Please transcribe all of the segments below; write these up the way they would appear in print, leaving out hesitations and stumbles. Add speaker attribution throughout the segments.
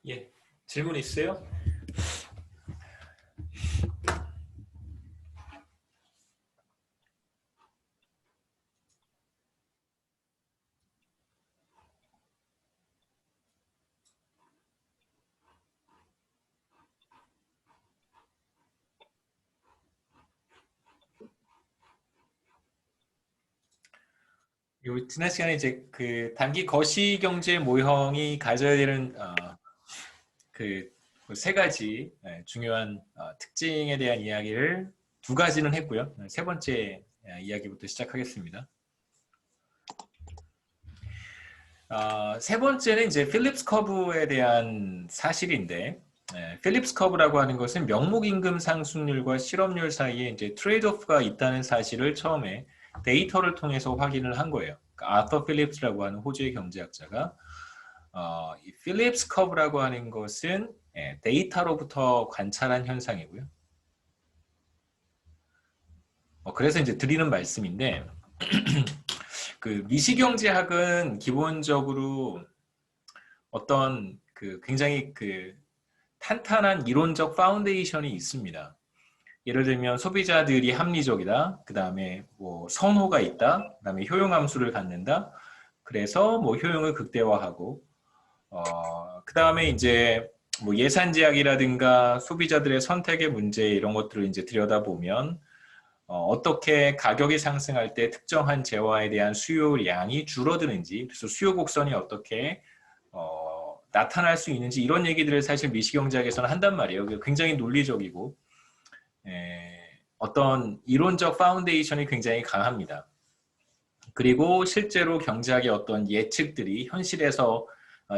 Speaker 1: 예, 질문 있으세요? 요 지난 시간에 이제 그 단기 거시 경제 모형이 가져야 되는 그 세 가지 중요한 특징에 대한 이야기를 두 가지는 했고요. 세 번째 이야기부터 시작하겠습니다. 세 번째는 이제 필립스 커브에 대한 사실인데, 필립스 커브라고 하는 것은 명목 임금 상승률과 실업률 사이에 이제 트레이드오프가 있다는 사실을 처음에 데이터를 통해서 확인을 한 거예요. 그러니까 아터 필립스라고 하는 호주의 경제학자가 이 필립스 커브라고 하는 것은 데이터로부터 관찰한 현상이고요. 그래서 이제 드리는 말씀인데, 그 미시경제학은 기본적으로 어떤 그 굉장히 그 탄탄한 이론적 파운데이션이 있습니다. 예를 들면 소비자들이 합리적이다. 그 다음에 뭐 선호가 있다. 그 다음에 효용 함수를 갖는다. 그래서 뭐 효용을 극대화하고 그 다음에 이제 뭐 예산 제약이라든가 소비자들의 선택의 문제 이런 것들을 이제 들여다보면 어떻게 가격이 상승할 때 특정한 재화에 대한 수요량이 줄어드는지, 그래서 수요 곡선이 어떻게 나타날 수 있는지 이런 얘기들을 사실 미시경제학에서는 한단 말이에요. 굉장히 논리적이고 어떤 이론적 파운데이션이 굉장히 강합니다. 그리고 실제로 경제학의 어떤 예측들이 현실에서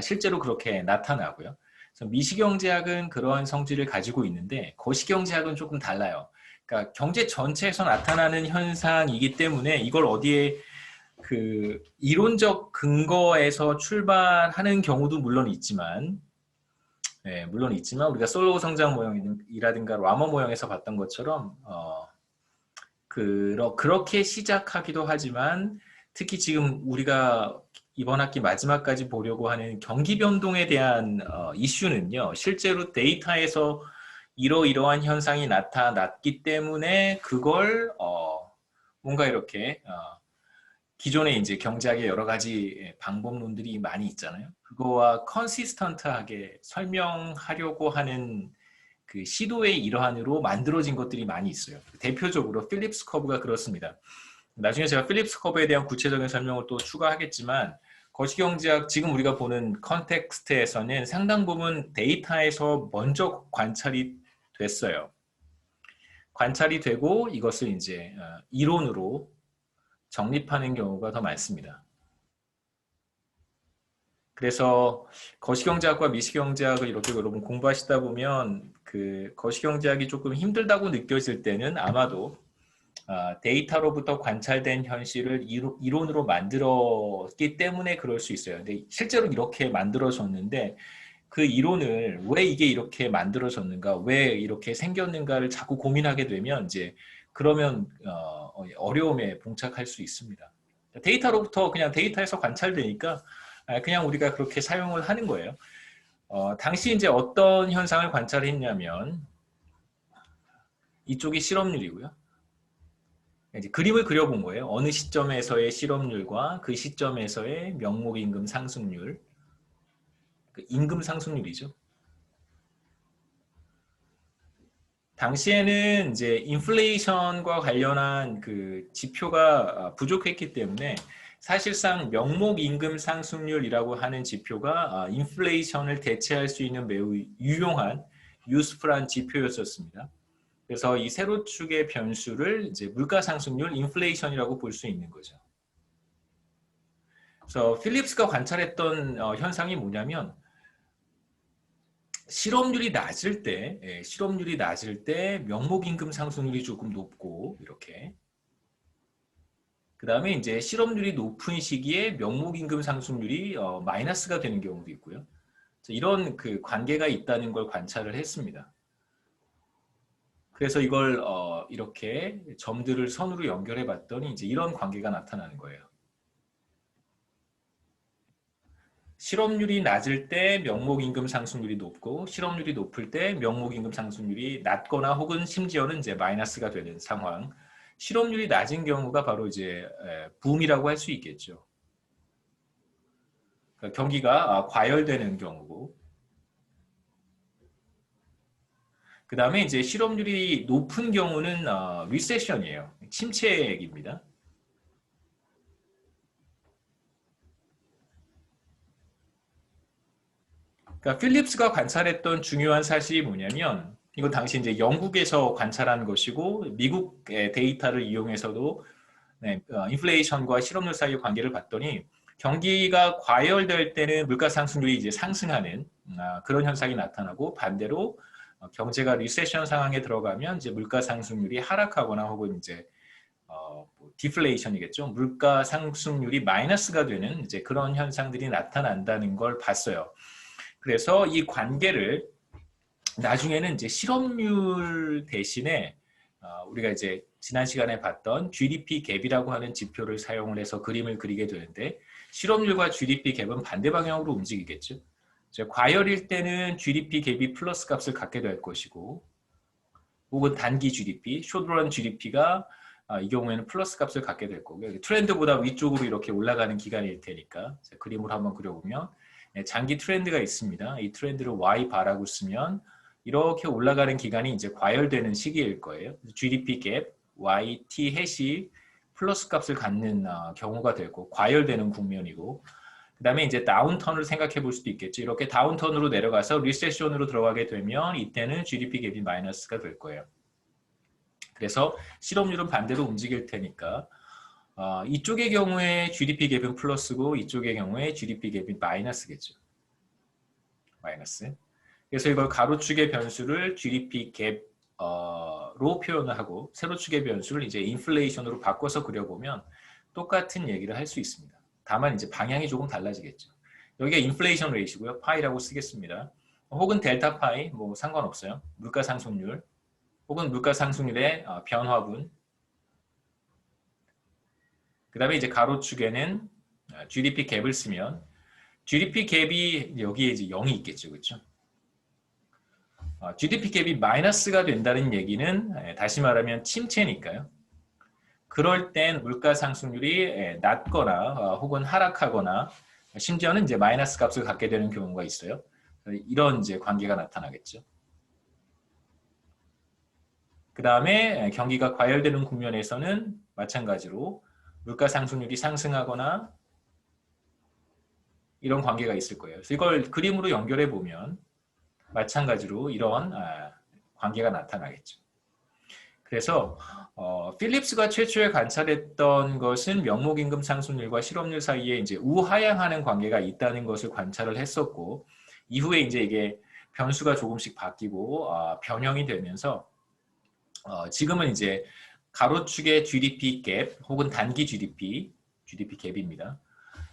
Speaker 1: 실제로 그렇게 나타나고요. 그래서 미시경제학은 그러한 성질을 가지고 있는데 거시경제학은 조금 달라요. 그러니까 경제 전체에서 나타나는 현상이기 때문에 이걸 어디에 그 이론적 근거에서 출발하는 경우도 물론 있지만 우리가 솔로우 성장 모형이라든가 라머 모형에서 봤던 것처럼 그렇게 시작하기도 하지만 특히 지금 우리가 이번 학기 마지막까지 보려고 하는 경기 변동에 대한 이슈는요. 실제로 데이터에서 이러이러한 현상이 나타났기 때문에 그걸 뭔가 이렇게 기존에 이제 경제학의 여러 가지 방법론들이 많이 있잖아요. 그거와 컨시스턴트하게 설명하려고 하는 그 시도의 일환으로 만들어진 것들이 많이 있어요. 대표적으로 필립스 커브가 그렇습니다. 나중에 제가 필립스 커브에 대한 구체적인 설명을 또 추가하겠지만 거시경제학 지금 우리가 보는 컨텍스트에서는 상당 부분 데이터에서 먼저 관찰이 됐어요. 관찰이 되고 이것을 이제 이론으로 정립하는 경우가 더 많습니다. 그래서 거시경제학과 미시경제학을 이렇게 여러분 공부하시다 보면 그 거시경제학이 조금 힘들다고 느껴질 때는 아마도 데이터로부터 관찰된 현실을 이론으로 만들었기 때문에 그럴 수 있어요. 근데 실제로 이렇게 만들어졌는데 그 이론을 왜 이게 이렇게 만들어졌는가, 왜 이렇게 생겼는가를 자꾸 고민하게 되면 이제 그러면 어려움에 봉착할 수 있습니다. 데이터로부터 그냥 데이터에서 관찰되니까 그냥 우리가 그렇게 사용을 하는 거예요. 당시 이제 어떤 현상을 관찰했냐면 이쪽이 실업률이고요. 이제 그림을 그려본 거예요. 어느 시점에서의 실업률과 그 시점에서의 명목임금 상승률, 그 임금 상승률이죠. 당시에는 이제 인플레이션과 관련한 그 지표가 부족했기 때문에 사실상 명목 임금 상승률이라고 하는 지표가 인플레이션을 대체할 수 있는 매우 유용한 유스풀한 지표였었습니다. 그래서 이 세로축의 변수를 이제 물가 상승률, 인플레이션이라고 볼 수 있는 거죠. 그래서 필립스가 관찰했던 현상이 뭐냐면 실업률이 낮을 때 명목 임금 상승률이 조금 높고 이렇게 그 다음에 이제 실업률이 높은 시기에 명목 임금 상승률이 마이너스가 되는 경우도 있고요. 이런 그 관계가 있다는 걸 관찰을 했습니다. 그래서 이걸 이렇게 점들을 선으로 연결해 봤더니 이제 이런 관계가 나타나는 거예요. 실업률이 낮을 때 명목임금 상승률이 높고 실업률이 높을 때 명목임금 상승률이 낮거나 혹은 심지어는 이제 마이너스가 되는 상황. 실업률이 낮은 경우가 바로 이제 붐이라고 할 수 있겠죠. 그러니까 경기가 과열되는 경우고. 그 다음에 이제 실업률이 높은 경우는 리세션이에요. 침체기입니다. 그러니까 필립스가 관찰했던 중요한 사실이 뭐냐면 이건 당시 이제 영국에서 관찰한 것이고 미국의 데이터를 이용해서도 네, 인플레이션과 실업률 사이의 관계를 봤더니 경기가 과열될 때는 물가 상승률이 이제 상승하는 그런 현상이 나타나고 반대로 경제가 리세션 상황에 들어가면 이제 물가 상승률이 하락하거나 혹은 이제 디플레이션이겠죠. 물가 상승률이 마이너스가 되는 이제 그런 현상들이 나타난다는 걸 봤어요. 그래서 이 관계를 나중에는 이제 실업률 대신에 우리가 이제 지난 시간에 봤던 GDP 갭이라고 하는 지표를 사용을 해서 그림을 그리게 되는데 실업률과 GDP 갭은 반대 방향으로 움직이겠죠. 과열일 때는 GDP 갭이 플러스 값을 갖게 될 것이고 혹은 단기 GDP, 숏런 GDP가 이 경우에는 플러스 값을 갖게 될 거고요. 트렌드보다 위쪽으로 이렇게 올라가는 기간일 테니까 그림으로 한번 그려보면 장기 트렌드가 있습니다. 이 트렌드를 Y바라고 쓰면 이렇게 올라가는 기간이 이제 과열되는 시기일 거예요. GDP 갭, YT 햇이 플러스 값을 갖는 경우가 되고 과열되는 국면이고 그 다음에 이제 다운턴을 생각해 볼 수도 있겠죠. 이렇게 다운턴으로 내려가서 리세션으로 들어가게 되면 이때는 GDP 갭이 마이너스가 될 거예요. 그래서 실업률은 반대로 움직일 테니까 이쪽의 경우에 GDP 갭은 플러스고 이쪽의 경우에 GDP 갭이 마이너스겠죠. 마이너스. 그래서 이걸 가로축의 변수를 GDP 갭로 표현을 하고 세로축의 변수를 이제 인플레이션으로 바꿔서 그려보면 똑같은 얘기를 할 수 있습니다. 다만 이제 방향이 조금 달라지겠죠. 여기가 인플레이션 레이시고요. 파이라고 쓰겠습니다. 혹은 델타 파이 뭐 상관없어요. 물가 상승률 혹은 물가 상승률의 변화분. 그 다음에 이제 가로축에는 GDP 갭을 쓰면 GDP 갭이 여기에 이제 0이 있겠죠. 그렇죠? GDP 갭이 마이너스가 된다는 얘기는 다시 말하면 침체니까요. 그럴 땐 물가 상승률이 낮거나 혹은 하락하거나 심지어는 이제 마이너스 값을 갖게 되는 경우가 있어요. 이런 이제 관계가 나타나겠죠. 그 다음에 경기가 과열되는 국면에서는 마찬가지로 물가 상승률이 상승하거나 이런 관계가 있을 거예요. 그래서 이걸 그림으로 연결해 보면 마찬가지로 이런 관계가 나타나겠죠. 그래서 필립스가 최초에 관찰했던 것은 명목임금 상승률과 실업률 사이에 이제 우하향하는 관계가 있다는 것을 관찰을 했었고 이후에 이제 이게 변수가 조금씩 바뀌고 변형이 되면서 지금은 이제 가로축의 GDP 갭 혹은 단기 GDP 갭입니다.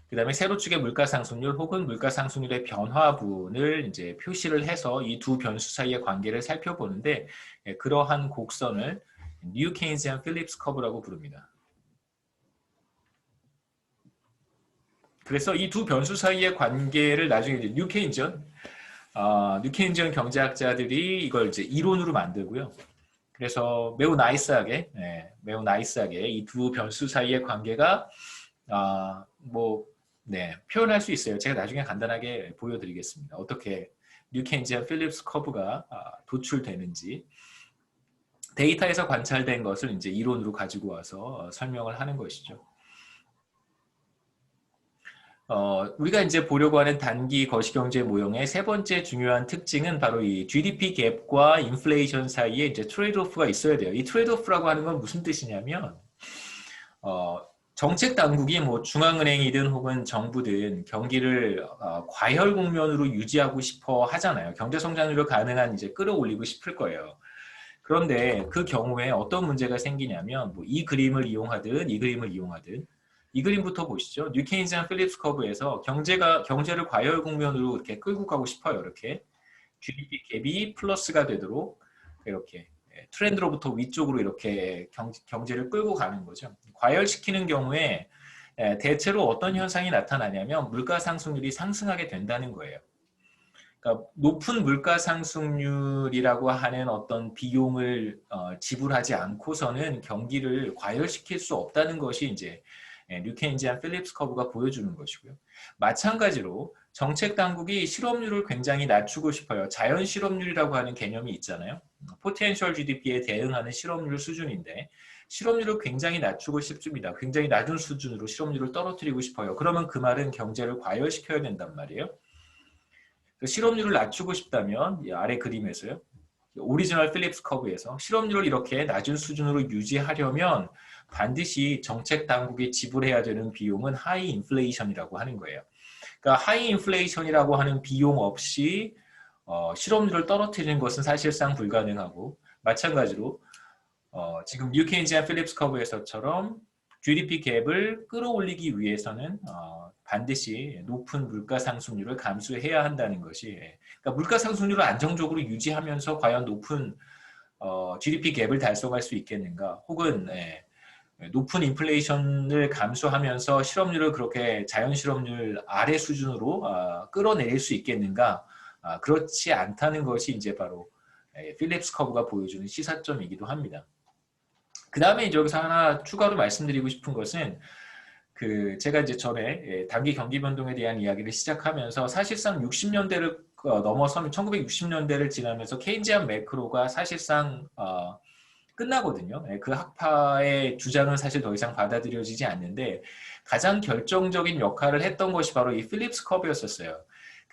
Speaker 1: 그 다음에 세로축의 물가 상승률 혹은 물가 상승률의 변화분을 이제 표시를 해서 이 두 변수 사이의 관계를 살펴보는데 그러한 곡선을 뉴 케인지안 필립스 커브라고 부릅니다. 그래서 이 두 변수 사이의 관계를 나중에 이제 뉴 케인지안 경제학자들이 이걸 이제 이론으로 만들고요. 그래서 매우 나이스하게 이 두 변수 사이의 관계가 표현할 수 있어요. 제가 나중에 간단하게 보여드리겠습니다. 어떻게 뉴 케인지안 필립스 커브가 도출되는지 데이터에서 관찰된 것을 이제 이론으로 가지고 와서 설명을 하는 것이죠. 우리가 이제 보려고 하는 단기 거시경제 모형의 세 번째 중요한 특징은 바로 이 GDP 갭과 인플레이션 사이에 이제 트레이드오프가 있어야 돼요. 이 트레이드오프라고 하는 건 무슨 뜻이냐면 정책 당국이 뭐 중앙은행이든 혹은 정부든 경기를 과열 국면으로 유지하고 싶어 하잖아요. 경제 성장률을 가능한 이제 끌어올리고 싶을 거예요. 그런데 그 경우에 어떤 문제가 생기냐면 뭐 이 그림을 이용하든 이 그림을 이용하든 이 그림부터 보시죠. 뉴 케인지안 필립스 커브에서 경제를 과열 국면으로 이렇게 끌고 가고 싶어요. 이렇게 GDP 갭이 플러스가 되도록 이렇게 트렌드로부터 위쪽으로 이렇게 경제를 끌고 가는 거죠. 과열시키는 경우에 대체로 어떤 현상이 나타나냐면 물가 상승률이 상승하게 된다는 거예요. 그러니까 높은 물가 상승률이라고 하는 어떤 비용을 지불하지 않고서는 경기를 과열시킬 수 없다는 것이 이제 뉴케인지안 필립스 커브가 보여주는 것이고요. 마찬가지로 정책 당국이 실업률을 굉장히 낮추고 싶어요. 자연 실업률이라고 하는 개념이 있잖아요. 포텐셜 GDP에 대응하는 실업률 수준인데 실업률을 굉장히 낮추고 싶습니다. 굉장히 낮은 수준으로 실업률을 떨어뜨리고 싶어요. 그러면 그 말은 경제를 과열시켜야 된단 말이에요. 실업률을 낮추고 싶다면 이 아래 그림에서요. 오리지널 필립스 커브에서 실업률을 이렇게 낮은 수준으로 유지하려면 반드시 정책 당국이 지불해야 되는 비용은 하이 인플레이션이라고 하는 거예요. 그러니까 하이 인플레이션이라고 하는 비용 없이 실업률을 떨어뜨리는 것은 사실상 불가능하고 마찬가지로 지금 뉴케인지안 필립스 커브에서처럼 GDP 갭을 끌어올리기 위해서는 반드시 높은 물가 상승률을 감수해야 한다는 것이 그러니까 물가 상승률을 안정적으로 유지하면서 과연 높은 GDP 갭을 달성할 수 있겠는가 혹은 높은 인플레이션을 감수하면서 실업률을 그렇게 자연 실업률 아래 수준으로 끌어내릴 수 있겠는가 그렇지 않다는 것이 이제 바로 필립스 커브가 보여주는 시사점이기도 합니다. 그 다음에 이제 여기서 하나 추가로 말씀드리고 싶은 것은 제가 이제 전에 단기 경기 변동에 대한 이야기를 시작하면서 사실상 60년대를 넘어서면 1960년대를 지나면서 케인지안 매크로가 사실상 끝나거든요. 그 학파의 주장은 사실 더 이상 받아들여지지 않는데 가장 결정적인 역할을 했던 것이 바로 이 필립스 커브였었어요.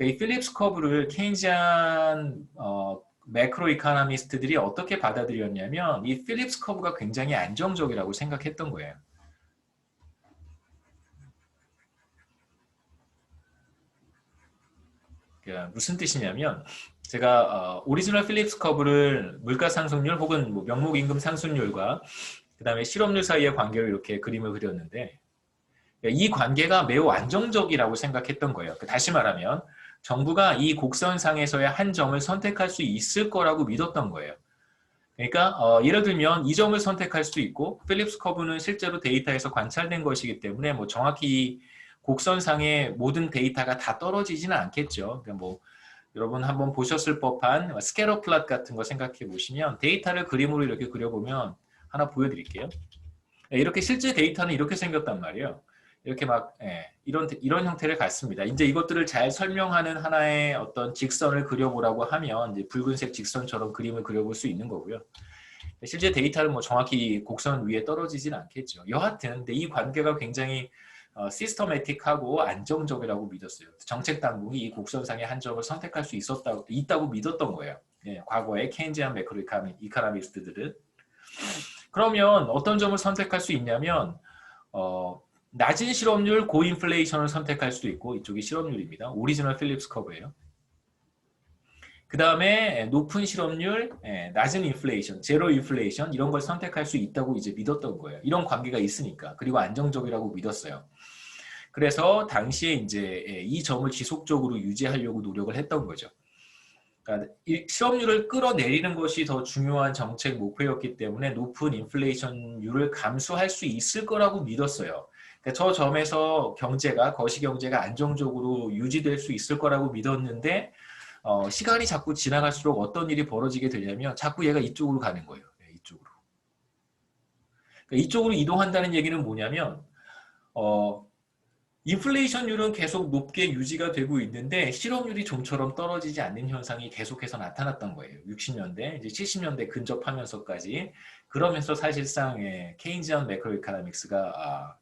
Speaker 1: 이 필립스 커브를 케인지안 매크로 이코노미스트들이 어떻게 받아들였냐면 이 필립스 커브가 굉장히 안정적이라고 생각했던 거예요. 그러니까 무슨 뜻이냐면 제가 오리지널 필립스 커브를 물가 상승률 혹은 뭐 명목 임금 상승률과 그 다음에 실업률 사이의 관계로 이렇게 그림을 그렸는데 이 관계가 매우 안정적이라고 생각했던 거예요. 다시 말하면 정부가 이 곡선상에서의 한 점을 선택할 수 있을 거라고 믿었던 거예요. 그러니까 예를 들면 이 점을 선택할 수 있고 필립스 커브는 실제로 데이터에서 관찰된 것이기 때문에 뭐 정확히 곡선상의 모든 데이터가 다 떨어지지는 않겠죠. 그러니까 뭐 여러분 한번 보셨을 법한 스캐러 플롯 같은 거 생각해 보시면 데이터를 그림으로 이렇게 그려보면 하나 보여드릴게요. 이렇게 실제 데이터는 이렇게 생겼단 말이에요. 이렇게 막 이런 형태를 갖습니다. 이제 이것들을 잘 설명하는 하나의 어떤 직선을 그려보라고 하면 이제 붉은색 직선처럼 그림을 그려볼 수 있는 거고요. 실제 데이터는 뭐 정확히 곡선 위에 떨어지진 않겠죠. 여하튼 근데 이 관계가 굉장히 시스터매틱하고 안정적이라고 믿었어요. 정책 당국이 이 곡선상의 한 점을 선택할 수 있다고 믿었던 거예요. 과거의 케인지안 매크로 이코노미스트들은. 그러면 어떤 점을 선택할 수 있냐면 낮은 실업률 고인플레이션을 선택할 수도 있고 이쪽이 실업률입니다. 오리지널 필립스 커브예요. 그 다음에 높은 실업률, 낮은 인플레이션, 제로 인플레이션 이런 걸 선택할 수 있다고 이제 믿었던 거예요. 이런 관계가 있으니까. 그리고 안정적이라고 믿었어요. 그래서 당시에 이제 이 점을 지속적으로 유지하려고 노력을 했던 거죠. 그러니까 실업률을 끌어내리는 것이 더 중요한 정책 목표였기 때문에 높은 인플레이션율을 감수할 수 있을 거라고 믿었어요. 그러니까 저 점에서 거시경제가 안정적으로 유지될 수 있을 거라고 믿었는데 시간이 자꾸 지나갈수록 어떤 일이 벌어지게 되냐면 자꾸 얘가 이쪽으로 가는 거예요. 이쪽으로. 그러니까 이쪽으로 이동한다는 얘기는 뭐냐면 인플레이션율은 계속 높게 유지가 되고 있는데 실업률이 좀처럼 떨어지지 않는 현상이 계속해서 나타났던 거예요. 60년대, 이제 70년대 근접하면서까지. 그러면서 사실상 케인지안 매크로 이코노믹스가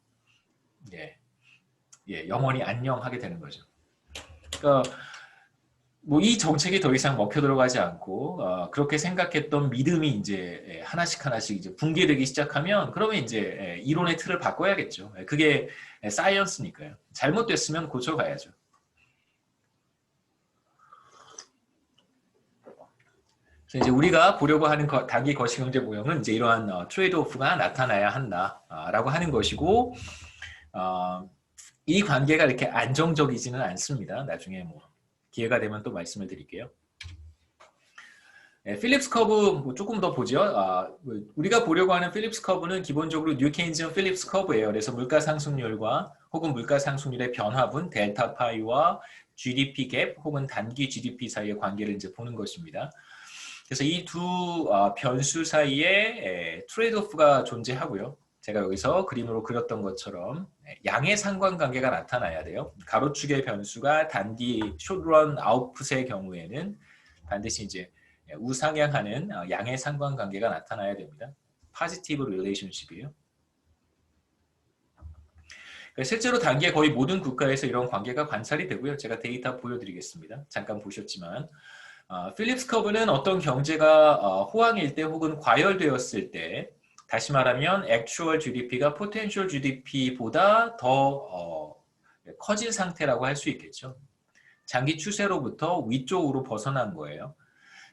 Speaker 1: 영원히 안녕하게 되는 거죠. 그러니까 뭐 이 정책이 더 이상 먹혀 들어가지 않고 그렇게 생각했던 믿음이 이제 하나씩 이제 붕괴되기 시작하면 그러면 이제 이론의 틀을 바꿔야겠죠. 그게 사이언스니까요. 잘못됐으면 고쳐가야죠. 그래서 이제 우리가 보려고 하는 단기 거시경제 모형은 이제 이러한 트레이드오프가 나타나야 한다라고 하는 것이고 이 관계가 이렇게 안정적이지는 않습니다. 나중에 뭐 기회가 되면 또 말씀을 드릴게요. 필립스 커브 뭐 조금 더 보죠. 우리가 보려고 하는 필립스 커브는 기본적으로 뉴 케인지언 필립스 커브예요. 그래서 물가 상승률과 혹은 물가 상승률의 변화분 델타 파이와 GDP 갭 혹은 단기 GDP 사이의 관계를 이제 보는 것입니다. 그래서 이 두 변수 사이에 트레이드오프가 존재하고요. 제가 여기서 그림으로 그렸던 것처럼 양의 상관관계가 나타나야 돼요. 가로축의 변수가 단기 숏런 아웃풋의 경우에는 반드시 이제 우상향하는 양의 상관관계가 나타나야 됩니다. 포지티브 릴레이션십이에요. 실제로 단기에 거의 모든 국가에서 이런 관계가 관찰이 되고요. 제가 데이터 보여드리겠습니다. 잠깐 보셨지만 필립스 커브는 어떤 경제가 호황일 때 혹은 과열되었을 때 다시 말하면 actual GDP가 potential GDP보다 더 커진 상태라고 할 수 있겠죠. 장기 추세로부터 위쪽으로 벗어난 거예요.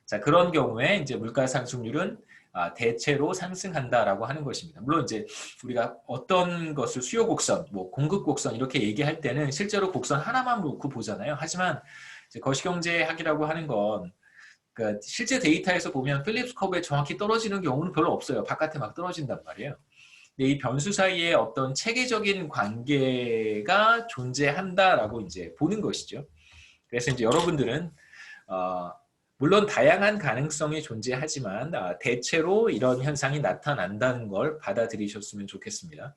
Speaker 1: 자, 그런 경우에 이제 물가 상승률은 대체로 상승한다라고 하는 것입니다. 물론 이제 우리가 어떤 것을 수요 곡선, 뭐 공급 곡선 이렇게 얘기할 때는 실제로 곡선 하나만 놓고 보잖아요. 하지만 이제 거시경제학이라고 하는 건 그러니까 실제 데이터에서 보면 필립스 커브에 정확히 떨어지는 경우는 별로 없어요. 바깥에 막 떨어진단 말이에요. 근데 이 변수 사이에 어떤 체계적인 관계가 존재한다라고 이제 보는 것이죠. 그래서 이제 여러분들은 물론 다양한 가능성이 존재하지만 대체로 이런 현상이 나타난다는 걸 받아들이셨으면 좋겠습니다.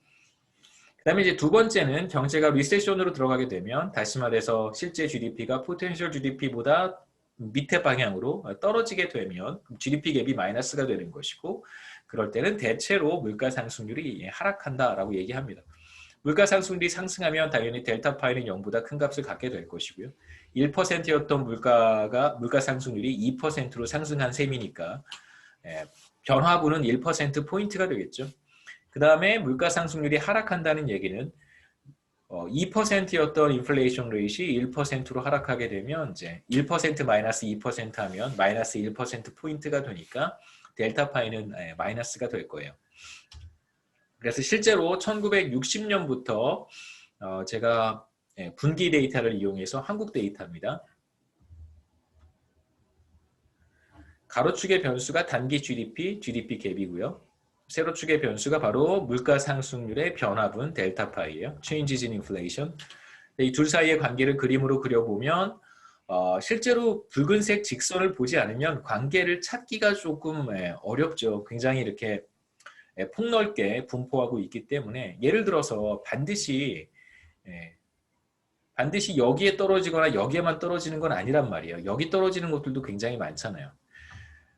Speaker 1: 그 다음에 이제 두 번째는 경제가 리세션으로 들어가게 되면 다시 말해서 실제 GDP가 포텐셜 GDP보다 밑에 방향으로 떨어지게 되면 GDP 갭이 마이너스가 되는 것이고 그럴 때는 대체로 물가 상승률이 하락한다라고 얘기합니다. 물가 상승률이 상승하면 당연히 델타 파이는 0보다 큰 값을 갖게 될 것이고요. 1%였던 물가 상승률이 2%로 상승한 셈이니까 변화분은 1%포인트가 되겠죠. 그 다음에 물가 상승률이 하락한다는 얘기는 2%였던 인플레이션 레이트이 1%로 하락하게 되면 이제 1% 마이너스 2% 하면 마이너스 1%포인트가 되니까 델타 파이는 마이너스가 될 거예요. 그래서 실제로 1960년부터 제가 분기 데이터를 이용해서 한국 데이터입니다. 가로축의 변수가 단기 GDP, GDP 갭이고요. 세로축의 변수가 바로 물가 상승률의 변화분 델타 파이예요. Changes in inflation. 이 둘 사이의 관계를 그림으로 그려보면 실제로 붉은색 직선을 보지 않으면 관계를 찾기가 조금 어렵죠. 굉장히 이렇게 폭넓게 분포하고 있기 때문에 예를 들어서 반드시 여기에 떨어지거나 여기에만 떨어지는 건 아니란 말이에요. 여기 떨어지는 것들도 굉장히 많잖아요.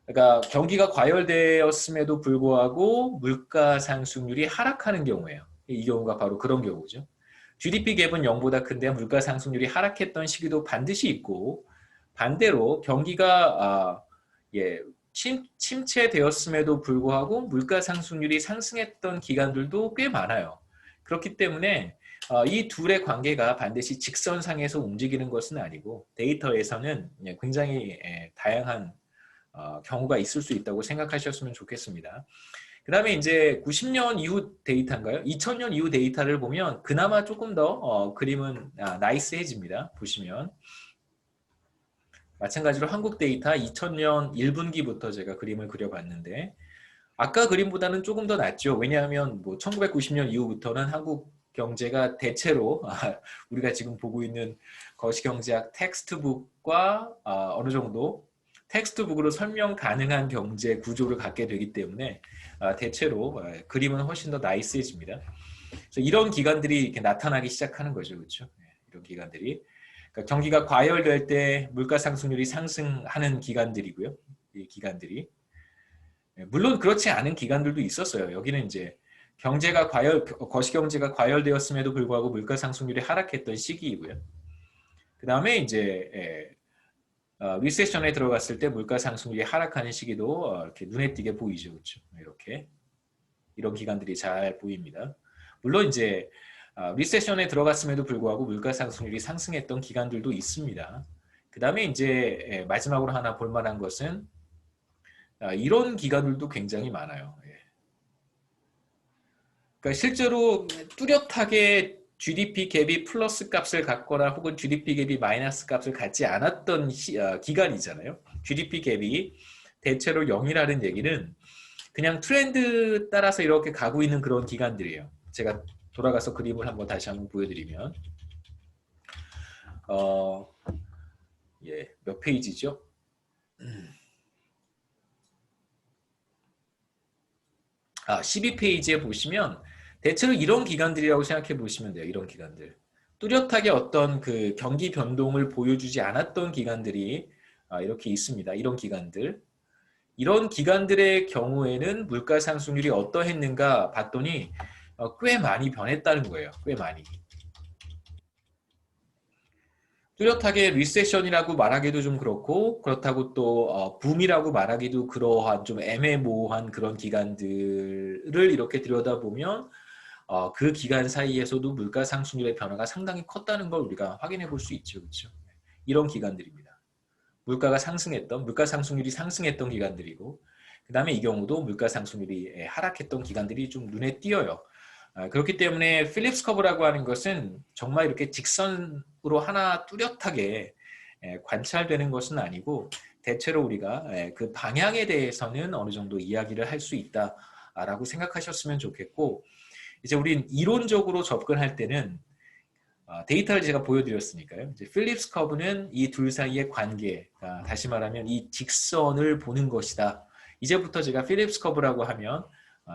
Speaker 1: 그러니까 경기가 과열되었음에도 불구하고 물가 상승률이 하락하는 경우예요. 이 경우가 바로 그런 경우죠. GDP 갭은 0보다 큰데 물가 상승률이 하락했던 시기도 반드시 있고 반대로 경기가 침체되었음에도 불구하고 물가 상승률이 상승했던 기간들도 꽤 많아요. 그렇기 때문에 이 둘의 관계가 반드시 직선상에서 움직이는 것은 아니고 데이터에서는 굉장히 다양한 경우가 있을 수 있다고 생각하셨으면 좋겠습니다. 그 다음에 이제 90년 이후 데이터인가요? 2000년 이후 데이터를 보면 그나마 조금 더 그림은 나이스해집니다. 보시면 마찬가지로 한국 데이터 2000년 1분기부터 제가 그림을 그려봤는데 아까 그림보다는 조금 더 낫죠. 왜냐하면 뭐 1990년 이후부터는 한국 경제가 대체로 우리가 지금 보고 있는 거시경제학 텍스트북과 어느 정도 텍스트북으로 설명 가능한 경제 구조를 갖게 되기 때문에 대체로 그림은 훨씬 더 나이스해집니다. 그래서 이런 기간들이 이렇게 나타나기 시작하는 거죠, 그렇죠? 이런 기간들이 그러니까 경기가 과열될 때 물가 상승률이 상승하는 기간들이고요. 이 기간들이 물론 그렇지 않은 기간들도 있었어요. 여기는 이제 거시경제가 과열되었음에도 불구하고 물가 상승률이 하락했던 시기이고요. 그 다음에 이제 리세션에 들어갔을 때 물가 상승률이 하락하는 시기도 이렇게 눈에 띄게 보이죠, 그렇죠? 이렇게 이런 기간들이 잘 보입니다. 물론 이제 리세션에 들어갔음에도 불구하고 물가 상승률이 상승했던 기간들도 있습니다. 그 다음에 이제 마지막으로 하나 볼만한 것은 이런 기간들도 굉장히 많아요. 그러니까 실제로 뚜렷하게 GDP 갭이 플러스 값을 갖거나 혹은 GDP 갭이 마이너스 값을 갖지 않았던 기간이잖아요. GDP 갭이 대체로 0이라는 얘기는 그냥 트렌드 따라서 이렇게 가고 있는 그런 기간들이에요. 제가 돌아가서 그림을 한번 다시 한번 보여드리면 예, 몇 페이지죠? 12페이지에 보시면 대체로 이런 기간들이라고 생각해 보시면 돼요. 이런 기간들. 뚜렷하게 어떤 그 경기 변동을 보여주지 않았던 기간들이 이렇게 있습니다. 이런 기간들. 이런 기간들의 경우에는 물가 상승률이 어떠했는가 봤더니 꽤 많이 변했다는 거예요. 꽤 많이. 뚜렷하게 리세션이라고 말하기도 좀 그렇고 그렇다고 또 붐이라고 말하기도 그러한 좀 애매모호한 그런 기간들을 이렇게 들여다보면 그 기간 사이에서도 물가 상승률의 변화가 상당히 컸다는 걸 우리가 확인해 볼 수 있죠. 그렇죠? 이런 기간들입니다. 물가가 상승했던, 물가 상승률이 상승했던 기간들이고 그 다음에 이 경우도 물가 상승률이 하락했던 기간들이 좀 눈에 띄어요. 그렇기 때문에 필립스 커브라고 하는 것은 정말 이렇게 직선으로 하나 뚜렷하게 관찰되는 것은 아니고 대체로 우리가 그 방향에 대해서는 어느 정도 이야기를 할 수 있다라고 생각하셨으면 좋겠고 이제 우린 이론적으로 접근할 때는 데이터를 제가 보여드렸으니까요. 이제 필립스 커브는 이 둘 사이의 관계, 다시 말하면 이 직선을 보는 것이다. 이제부터 제가 필립스 커브라고 하면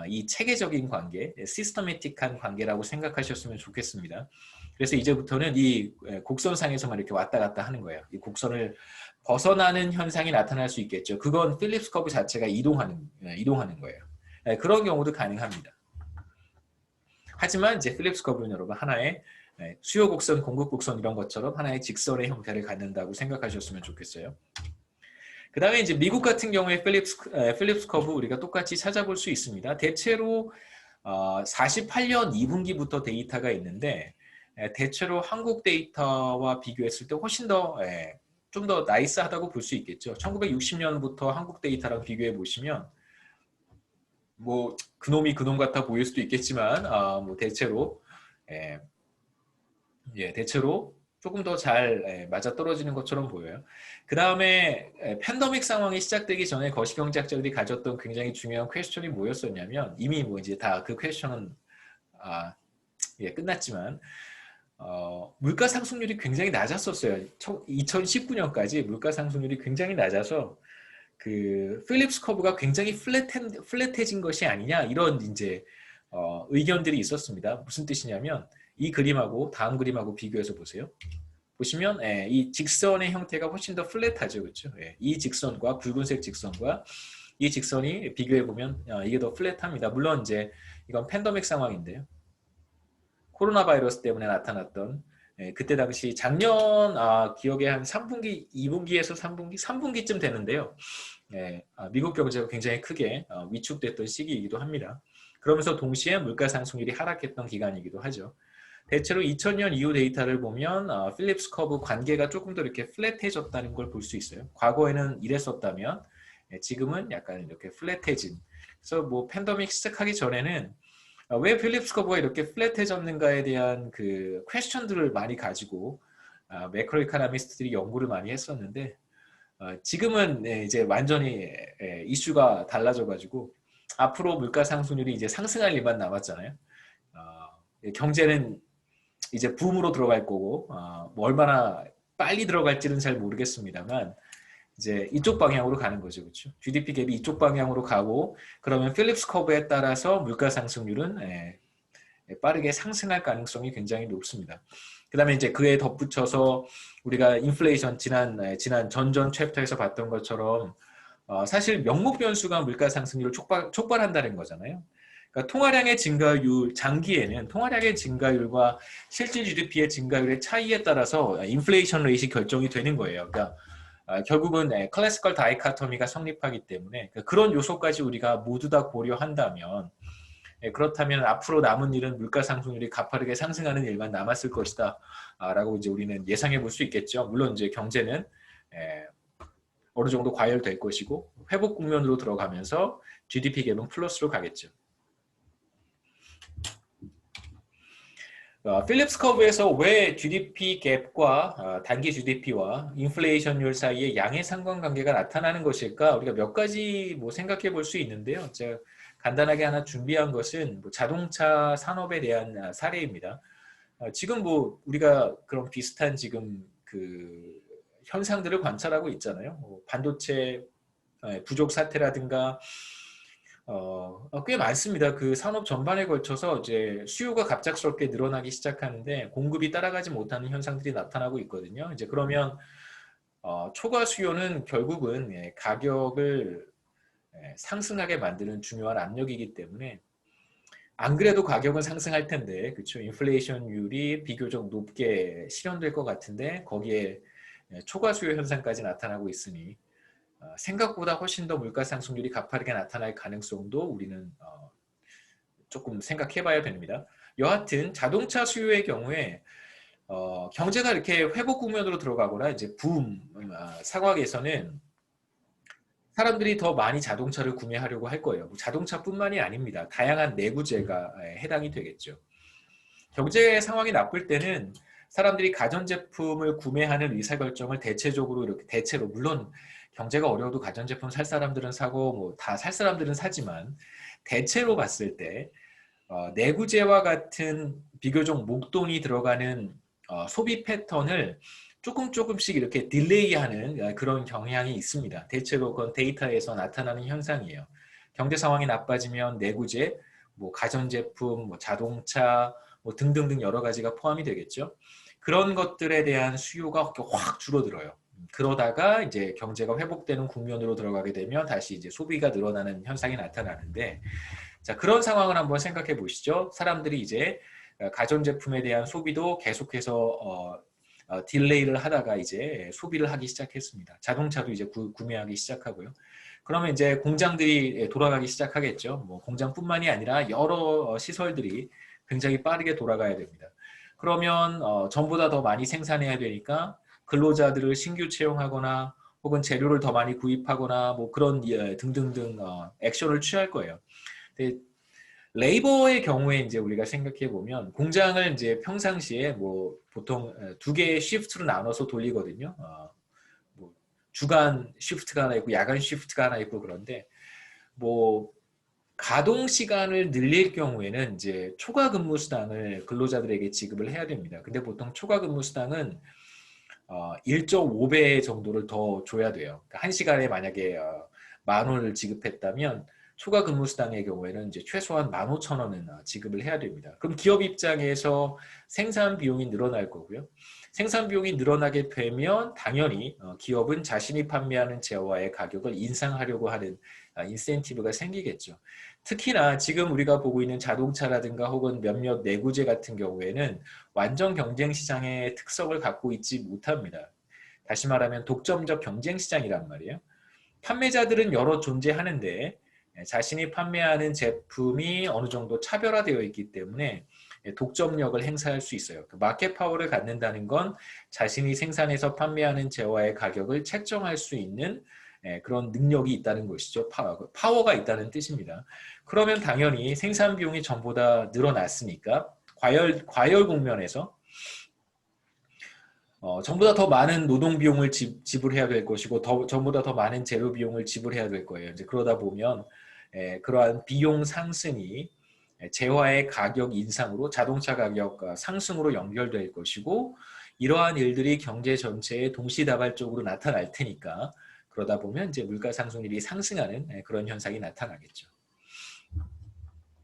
Speaker 1: 이 체계적인 관계, 시스터매틱한 관계라고 생각하셨으면 좋겠습니다. 그래서 이제부터는 이 곡선상에서만 이렇게 왔다 갔다 하는 거예요. 이 곡선을 벗어나는 현상이 나타날 수 있겠죠. 그건 필립스 커브 자체가 이동하는 거예요. 그런 경우도 가능합니다. 하지만 이제 필립스 커브는 여러분 하나의 수요 곡선, 공급 곡선 이런 것처럼 하나의 직선의 형태를 갖는다고 생각하셨으면 좋겠어요. 그 다음에 이제 미국 같은 경우에 필립스 커브 우리가 똑같이 찾아볼 수 있습니다. 대체로 48년 2분기부터 데이터가 있는데 대체로 한국 데이터와 비교했을 때 훨씬 더 좀 더 나이스하다고 볼 수 있겠죠. 1960년부터 한국 데이터랑 비교해 보시면 뭐 그놈이 그놈 같아 보일 수도 있겠지만 뭐 대체로 대체로 조금 더 잘 맞아떨어지는 것처럼 보여요. 그 다음에 팬데믹 상황이 시작되기 전에 거시경제학자들이 가졌던 굉장히 중요한 퀘스천이 뭐였었냐면 이미 뭐 이제 다 그 퀘스천은 끝났지만 물가 상승률이 굉장히 낮았었어요. 2019년까지 물가 상승률이 굉장히 낮아서 그 필립스 커브가 굉장히 플랫해진 것이 아니냐 이런 이제 의견들이 있었습니다. 무슨 뜻이냐면 이 그림하고 다음 그림하고 비교해서 보세요. 보시면 이 직선의 형태가 훨씬 더 플랫하죠, 그렇죠? 이 직선과 붉은색 직선과 이 직선이 비교해 보면 이게 더 플랫합니다. 물론 이제 이건 팬데믹 상황인데요. 코로나 바이러스 때문에 나타났던 그때 당시 작년 기억에 한 3분기, 2분기에서 3분기쯤 되는데요. 미국 경제가 굉장히 크게 위축됐던 시기이기도 합니다. 그러면서 동시에 물가 상승률이 하락했던 기간이기도 하죠. 대체로 2000년 이후 데이터를 보면 필립스 커브 관계가 조금 더 이렇게 플랫해졌다는 걸 볼 수 있어요. 과거에는 이랬었다면 지금은 약간 이렇게 플랫해진. 그래서 뭐 팬데믹 시작하기 전에는 왜 필립스 커브가 이렇게 플랫해졌는가에 대한 그 퀘스천들을 많이 가지고 매크로 이코노미스트들이 연구를 많이 했었는데 지금은 이제 완전히 이슈가 달라져가지고 앞으로 물가 상승률이 이제 상승할 일만 남았잖아요. 경제는 이제 붐으로 들어갈 거고 뭐 얼마나 빨리 들어갈지는 잘 모르겠습니다만 이제 이쪽 방향으로 가는 거죠, 그렇죠? GDP 갭이 이쪽 방향으로 가고 그러면 필립스 커브에 따라서 물가 상승률은 빠르게 상승할 가능성이 굉장히 높습니다. 그다음에 이제 그에 덧붙여서 우리가 인플레이션 지난 전전 챕터에서 봤던 것처럼 사실 명목 변수가 물가 상승률을 촉발한다는 거잖아요. 그러니까 통화량의 증가율 장기에는 통화량의 증가율과 실질 GDP의 증가율의 차이에 따라서 인플레이션 레이트가 결정이 되는 거예요. 그러니까 결국은 클래시컬 다이카토미가 성립하기 때문에 그런 요소까지 우리가 모두 다 고려한다면 그렇다면 앞으로 남은 일은 물가 상승률이 가파르게 상승하는 일만 남았을 것이다 라고 이제 우리는 예상해 볼 수 있겠죠. 물론 이제 경제는 어느 정도 과열될 것이고 회복 국면으로 들어가면서 GDP 갭은 플러스로 가겠죠. 필립스 커브에서 왜 GDP 갭과 단기 GDP와 인플레이션율 사이에 양의 상관관계가 나타나는 것일까? 우리가 몇 가지 뭐 생각해 볼 수 있는데요. 제가 간단하게 하나 준비한 것은 뭐 자동차 산업에 대한 사례입니다. 지금 뭐 우리가 그런 비슷한 지금 그 현상들을 관찰하고 있잖아요. 뭐 반도체 부족 사태라든가 꽤 많습니다. 그 산업 전반에 걸쳐서 이제 수요가 갑작스럽게 늘어나기 시작하는데 공급이 따라가지 못하는 현상들이 나타나고 있거든요. 이제 그러면 초과 수요는 결국은 가격을 상승하게 만드는 중요한 압력이기 때문에 안 그래도 가격은 상승할 텐데, 그렇죠? 인플레이션율이 비교적 높게 실현될 것 같은데 거기에 초과 수요 현상까지 나타나고 있으니 생각보다 훨씬 더 물가 상승률이 가파르게 나타날 가능성도 우리는 조금 생각해 봐야 됩니다. 여하튼 자동차 수요의 경우에 경제가 이렇게 회복 국면으로 들어가거나 이제 붐 상황에서는 사람들이 더 많이 자동차를 구매하려고 할 거예요. 자동차뿐만이 아닙니다. 다양한 내구재가 해당이 되겠죠. 경제 상황이 나쁠 때는 사람들이 가전제품을 구매하는 의사결정을 대체적으로 이렇게 대체로 물론 경제가 어려워도 가전제품 살 사람들은 사고 뭐 다 살 사람들은 사지만 대체로 봤을 때 내구재와 같은 비교적 목돈이 들어가는 소비 패턴을 조금씩 이렇게 딜레이하는 그런 경향이 있습니다. 대체로 그건 데이터에서 나타나는 현상이에요. 경제 상황이 나빠지면 내구재, 뭐 가전제품, 뭐 자동차, 뭐 등등등 여러 가지가 포함이 되겠죠. 그런 것들에 대한 수요가 확 줄어들어요. 그러다가 이제 경제가 회복되는 국면으로 들어가게 되면 다시 이제 소비가 늘어나는 현상이 나타나는데, 자, 그런 상황을 한번 생각해 보시죠. 사람들이 이제 가전제품에 대한 소비도 계속해서 딜레이를 하다가 이제 소비를 하기 시작했습니다. 자동차도 이제 구매하기 시작하고요. 그러면 이제 공장들이 돌아가기 시작하겠죠. 뭐 공장뿐만이 아니라 여러 시설들이 굉장히 빠르게 돌아가야 됩니다. 그러면 전보다 더 많이 생산해야 되니까 근로자들을 신규 채용하거나 혹은 재료를 더 많이 구입하거나 뭐 그런 등등등 액션을 취할 거예요. 근데 레이버의 경우에 이제 우리가 생각해 보면 공장을 이제 평상시에 뭐 보통 두 개의 시프트로 나눠서 돌리거든요. 뭐 주간 시프트가 하나 있고 야간 시프트가 하나 있고 그런데 뭐 가동 시간을 늘릴 경우에는 이제 초과 근무 수당을 근로자들에게 지급을 해야 됩니다. 근데 보통 초과 근무 수당은 1.5배 정도를 더 줘야 돼요. 그러니까 1시간에 만약에 10,000원을 지급했다면 초과 근무 수당의 경우에는 이제 최소한 15,000원은 지급을 해야 됩니다. 그럼 기업 입장에서 생산 비용이 늘어날 거고요. 생산 비용이 늘어나게 되면 당연히 기업은 자신이 판매하는 재화의 가격을 인상하려고 하는 인센티브가 생기겠죠. 특히나 지금 우리가 보고 있는 자동차라든가 혹은 몇몇 내구재 같은 경우에는 완전 경쟁 시장의 특성을 갖고 있지 못합니다. 다시 말하면 독점적 경쟁 시장이란 말이에요. 판매자들은 여러 존재하는데 자신이 판매하는 제품이 어느 정도 차별화되어 있기 때문에 독점력을 행사할 수 있어요. 마켓 파워를 갖는다는 건 자신이 생산해서 판매하는 재화의 가격을 책정할 수 있는 그런 능력이 있다는 것이죠. 파워가 있다는 뜻입니다. 그러면 당연히 생산 비용이 전보다 늘어났으니까 과열 국면에서 전보다 더 많은 노동 비용을 지불해야 될 것이고 전보다 더 많은 재료 비용을 지불해야 될 거예요. 이제 그러다 보면 그러한 비용 상승이 재화의 가격 인상으로 자동차 가격 상승으로 연결될 것이고 이러한 일들이 경제 전체에 동시다발적으로 나타날 테니까 그러다 보면 이제 물가 상승률이 상승하는 그런 현상이 나타나겠죠.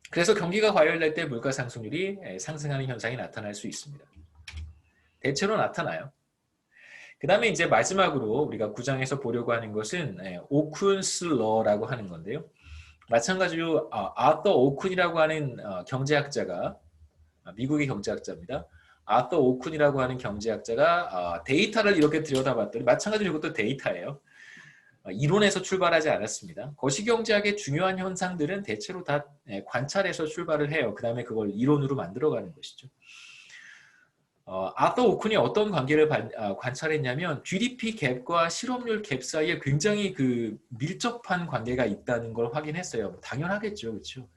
Speaker 1: 그래서 경기가 과열될 때 물가 상승률이 상승하는 현상이 나타날 수 있습니다. 대체로 나타나요. 그 다음에 이제 마지막으로 우리가 구장에서 보려고 하는 것은 오쿤스 러라고 하는 건데요. 마찬가지로 아더 오쿤이라고 하는 경제학자가 미국의 경제학자입니다. 아더 오쿤이라고 하는 경제학자가 데이터를 이렇게 들여다봤더니 마찬가지로 이것도 데이터예요. 이론에서 출발하지 않았습니다. 거시경제학의 중요한 현상들은 대체로 다 관찰에서 출발을 해요. 그 다음에 그걸 이론으로 만들어가는 것이죠. 아더 오쿤이 어떤 관계를 관찰했냐면 GDP 갭과 실업률 갭 사이에 굉장히 그 밀접한 관계가 있다는 걸 확인했어요. 당연하겠죠, 그렇죠?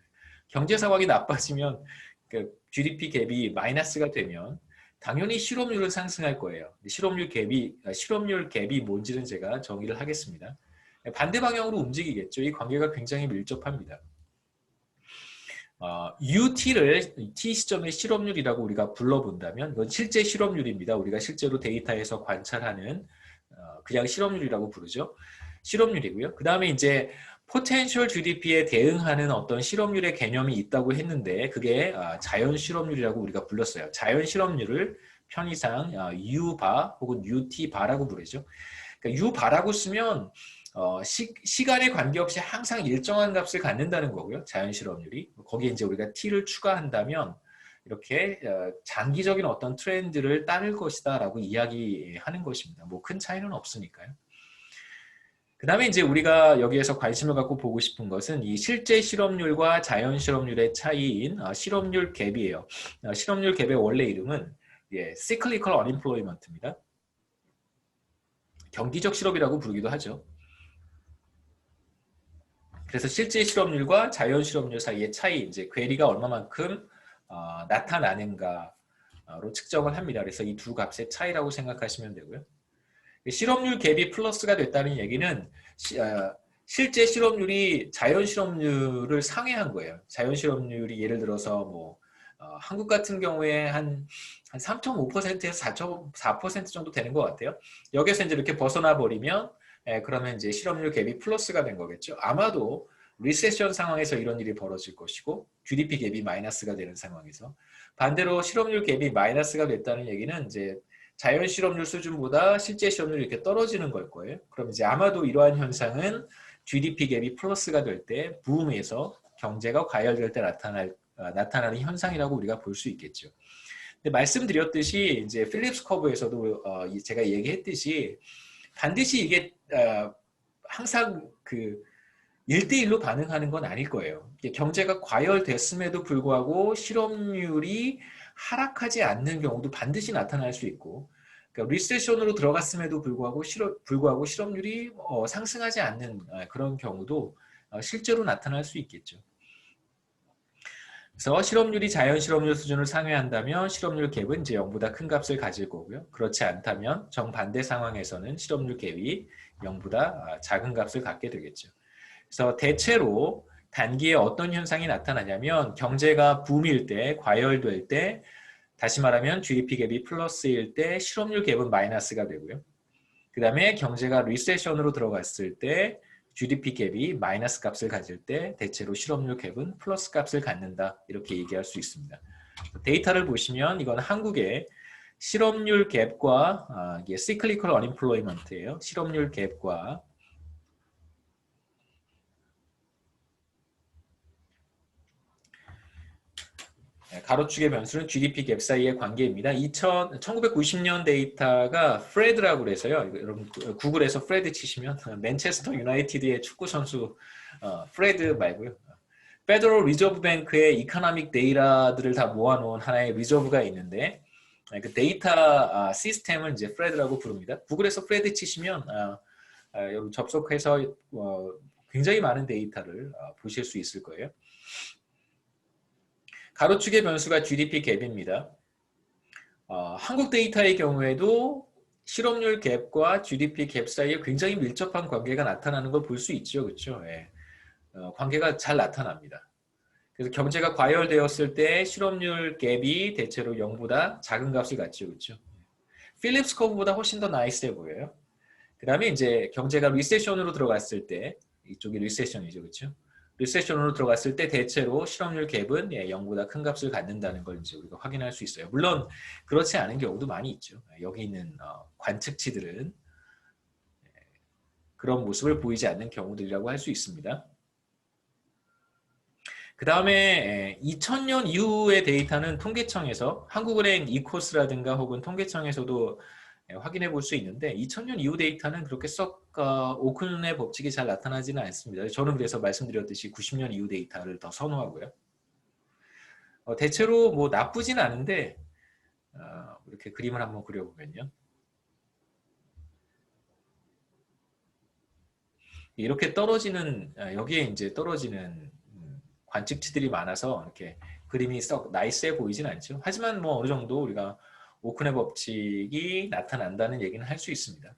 Speaker 1: 경제 상황이 나빠지면 그러니까 GDP 갭이 마이너스가 되면 당연히 실업률은 상승할 거예요. 실업률 갭이 뭔지는 제가 정의를 하겠습니다. 반대 방향으로 움직이겠죠. 이 관계가 굉장히 밀접합니다. UT를 T 시점의 실업률이라고 우리가 불러본다면 이건 실제 실업률입니다. 우리가 실제로 데이터에서 관찰하는 그냥 실업률이라고 부르죠. 실업률이고요. 그 다음에 이제 포텐셜 GDP에 대응하는 어떤 실업률의 개념이 있다고 했는데 그게 자연 실업률이라고 우리가 불렀어요. 자연 실업률을 편의상 U바 혹은 UT바라고 부르죠. 그러니까 U바라고 쓰면 시간에 관계없이 항상 일정한 값을 갖는다는 거고요. 자연 실업률이. 거기에 이제 우리가 T를 추가한다면 이렇게 장기적인 어떤 트렌드를 따를 것이다 라고 이야기하는 것입니다. 뭐 큰 차이는 없으니까요. 그 다음에 이제 우리가 여기에서 관심을 갖고 보고 싶은 것은 이 실제 실업률과 자연 실업률의 차이인 실업률 갭이에요. 실업률 갭의 원래 이름은 cyclical unemployment입니다. 경기적 실업이라고 부르기도 하죠. 그래서 실제 실업률과 자연 실업률 사이의 차이, 이제 괴리가 얼마만큼 나타나는가로 측정을 합니다. 그래서 이 두 값의 차이라고 생각하시면 되고요. 실업률 갭이 플러스가 됐다는 얘기는 실제 실업률이 자연 실업률을 상회한 거예요. 자연 실업률이 예를 들어서 뭐 한국 같은 경우에 한 3.5%에서 4.4% 정도 되는 것 같아요. 여기서 이제 이렇게 벗어나 버리면 그러면 이제 실업률 갭이 플러스가 된 거겠죠. 아마도 리세션 상황에서 이런 일이 벌어질 것이고 GDP 갭이 마이너스가 되는 상황에서 반대로 실업률 갭이 마이너스가 됐다는 얘기는 이제 자연 실업률 수준보다 실제 실업률이 이렇게 떨어지는 걸 거예요. 그럼 이제 아마도 이러한 현상은 GDP 갭이 플러스가 될 때 부음에서 경제가 과열될 때 나타나는 현상이라고 우리가 볼 수 있겠죠. 근데 말씀드렸듯이 이제 필립스 커브에서도 제가 얘기했듯이 반드시 이게 항상 그 1대1로 반응하는 건 아닐 거예요. 경제가 과열됐음에도 불구하고 실업률이 하락하지 않는 경우도 반드시 나타날 수 있고 그러니까 리세션으로 들어갔음에도 불구하고 실업률이 상승하지 않는 그런 경우도 실제로 나타날 수 있겠죠. 그래서 실업률이 자연 실업률 수준을 상회한다면 실업률 갭은 이제 0보다 큰 값을 가질 거고요. 그렇지 않다면 정반대 상황에서는 실업률 갭이 0보다 작은 값을 갖게 되겠죠. 그래서 대체로 단기에 어떤 현상이 나타나냐면 경제가 붐일 때, 과열될 때, 다시 말하면 GDP 갭이 플러스일 때 실업률 갭은 마이너스가 되고요. 그 다음에 경제가 리세션으로 들어갔을 때 GDP 갭이 마이너스 값을 가질 때 대체로 실업률 갭은 플러스 값을 갖는다. 이렇게 얘기할 수 있습니다. 데이터를 보시면 이건 한국의 실업률 갭과 이게 cyclical unemployment예요. 실업률 갭과 가로축의 변수는 GDP 갭 사이의 관계입니다. 1990년 데이터가 프레드라고 그래서요. 여러분 구글에서 프레드 치시면 맨체스터 유나이티드의 축구 선수 프레드 말고요. 페더럴 리저브 뱅크의 이코노믹 데이터들을 다 모아놓은 하나의 리저브가 있는데 그 데이터 시스템을 이제 프레드라고 부릅니다. 구글에서 프레드 치시면 여러분 접속해서 굉장히 많은 데이터를 보실 수 있을 거예요. 가로축의 변수가 GDP 갭입니다. 한국 데이터의 경우에도 실업률 갭과 GDP 갭 사이에 굉장히 밀접한 관계가 나타나는 걸 볼 수 있죠. 그렇죠? 예. 관계가 잘 나타납니다. 그래서 경제가 과열되었을 때 실업률 갭이 대체로 0보다 작은 값을 갖죠. 그렇죠? 필립스 커브보다 훨씬 더 나이스해 보여요. 그 다음에 이제 경제가 리세션으로 들어갔을 때 이쪽이 리세션이죠. 그렇죠? 리세션으로 들어갔을 때 대체로 실업률 갭은 0보다 큰 값을 갖는다는 걸 이제 우리가 확인할 수 있어요. 물론 그렇지 않은 경우도 많이 있죠. 여기 있는 관측치들은 그런 모습을 보이지 않는 경우들이라고 할 수 있습니다. 그 다음에 2000년 이후의 데이터는 통계청에서 한국은행 이코스라든가 혹은 통계청에서도 확인해 볼 수 있는데 2000년 이후 데이터는 그렇게 썩 오큰의 법칙이 잘 나타나지는 않습니다. 저는 그래서 말씀드렸듯이 90년 이후 데이터를 더 선호하고요. 대체로 뭐 나쁘진 않은데 이렇게 그림을 한번 그려보면요. 이렇게 떨어지는 여기에 이제 떨어지는 관측치들이 많아서 이렇게 그림이 썩 나이스해 보이진 않죠. 하지만 뭐 어느 정도 우리가 오큰의 법칙이 나타난다는 얘기는 할 수 있습니다.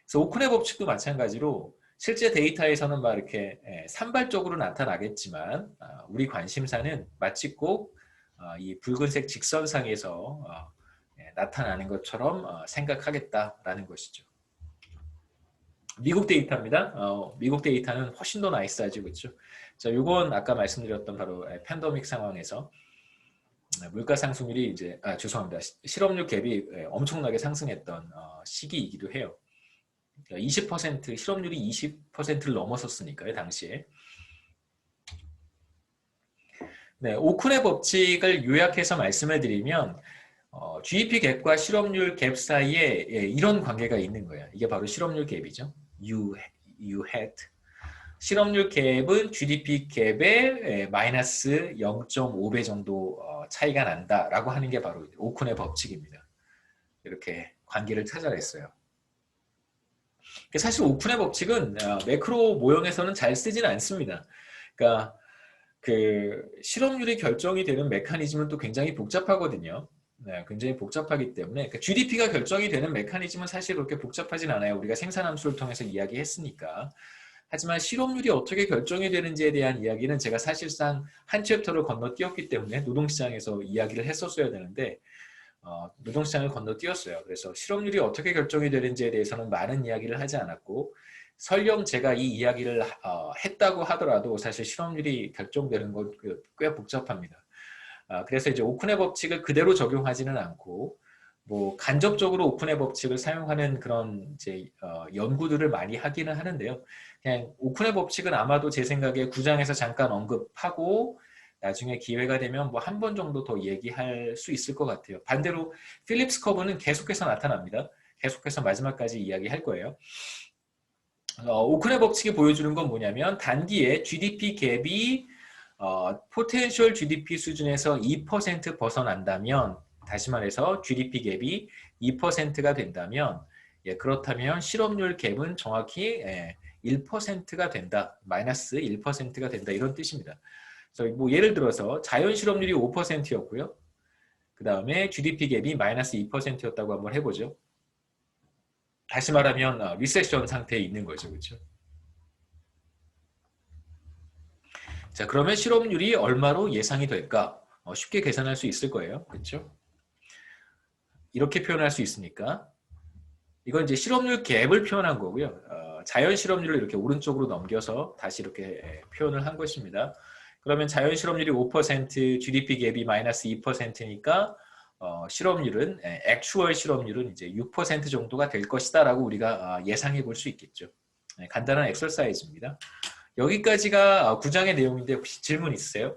Speaker 1: 그래서 오큰의 법칙도 마찬가지로 실제 데이터에서는 막 이렇게 산발적으로 나타나겠지만 우리 관심사는 마치 꼭 이 붉은색 직선상에서 나타나는 것처럼 생각하겠다라는 것이죠. 미국 데이터입니다. 미국 데이터는 훨씬 더 나이스하죠, 그렇죠? 자, 요건 아까 말씀드렸던 바로 팬데믹 상황에서 물가 상승률이 이제 죄송합니다. 실업률 갭이 엄청나게 상승했던 시기이기도 해요. 20% 실업률이 20%를 넘었었으니까요, 당시에. 네, 오쿤의 법칙을 요약해서 말씀을 드리면 GDP 갭과 실업률 갭 사이에 이런 관계가 있는 거예요. 이게 바로 실업률 갭이죠. U hat. 실업률 갭은 GDP 갭의 마이너스 0.5배 정도 차이가 난다라고 하는 게 바로 오쿤의 법칙입니다. 이렇게 관계를 찾아냈어요. 사실 오쿤의 법칙은 매크로 모형에서는 잘 쓰지는 않습니다. 그러니까 그 실업률이 결정이 되는 메커니즘은 또 굉장히 복잡하거든요. 네, 굉장히 복잡하기 때문에 그러니까 GDP가 결정이 되는 메커니즘은 사실 그렇게 복잡하진 않아요. 우리가 생산함수를 통해서 이야기했으니까. 하지만 실업률이 어떻게 결정이 되는지에 대한 이야기는 제가 사실상 한 챕터를 건너뛰었기 때문에 노동시장에서 이야기를 했었어야 되는데 노동시장을 건너뛰었어요. 그래서 실업률이 어떻게 결정이 되는지에 대해서는 많은 이야기를 하지 않았고 설령 제가 이 이야기를 했다고 하더라도 사실 실업률이 결정되는 건 꽤 복잡합니다. 그래서 이제 오쿤의 법칙을 그대로 적용하지는 않고 뭐 간접적으로 오쿤의 법칙을 사용하는 그런 이제 연구들을 많이 하기는 하는데요. 그냥 오쿤의 법칙은 아마도 제 생각에 9장에서 잠깐 언급하고 나중에 기회가 되면 뭐 한 번 정도 더 얘기할 수 있을 것 같아요. 반대로 필립스 커브는 계속해서 나타납니다. 계속해서 마지막까지 이야기할 거예요. 오큰의 법칙이 보여주는 건 뭐냐면 단기에 GDP 갭이 포텐셜 GDP 수준에서 2% 벗어난다면 다시 말해서 GDP 갭이 2%가 된다면 그렇다면 실업률 갭은 정확히 1%가 된다. 마이너스 1%가 된다. 이런 뜻입니다. 그래서 뭐 예를 들어서 자연 실업률이 5%였고요. 그 다음에 GDP 갭이 마이너스 2%였다고 한번 해보죠. 다시 말하면 리세션 상태에 있는 거죠. 그렇죠? 자, 그러면 실업률이 얼마로 예상이 될까? 쉽게 계산할 수 있을 거예요. 그렇죠? 이렇게 표현할 수 있으니까 이건 이제 실업률 갭을 표현한 거고요. 자연 실업률을 이렇게 오른쪽으로 넘겨서 다시 이렇게 표현을 한 것입니다. 그러면 자연 실업률이 5%, GDP 갭이 마이너스 2%니까 실업률은 액추얼 실업률은 이제 6% 정도가 될 것이다라고 우리가 예상해 볼 수 있겠죠. 간단한 엑서사이즈입니다. 여기까지가 9장의 내용인데 혹시 질문 있으세요?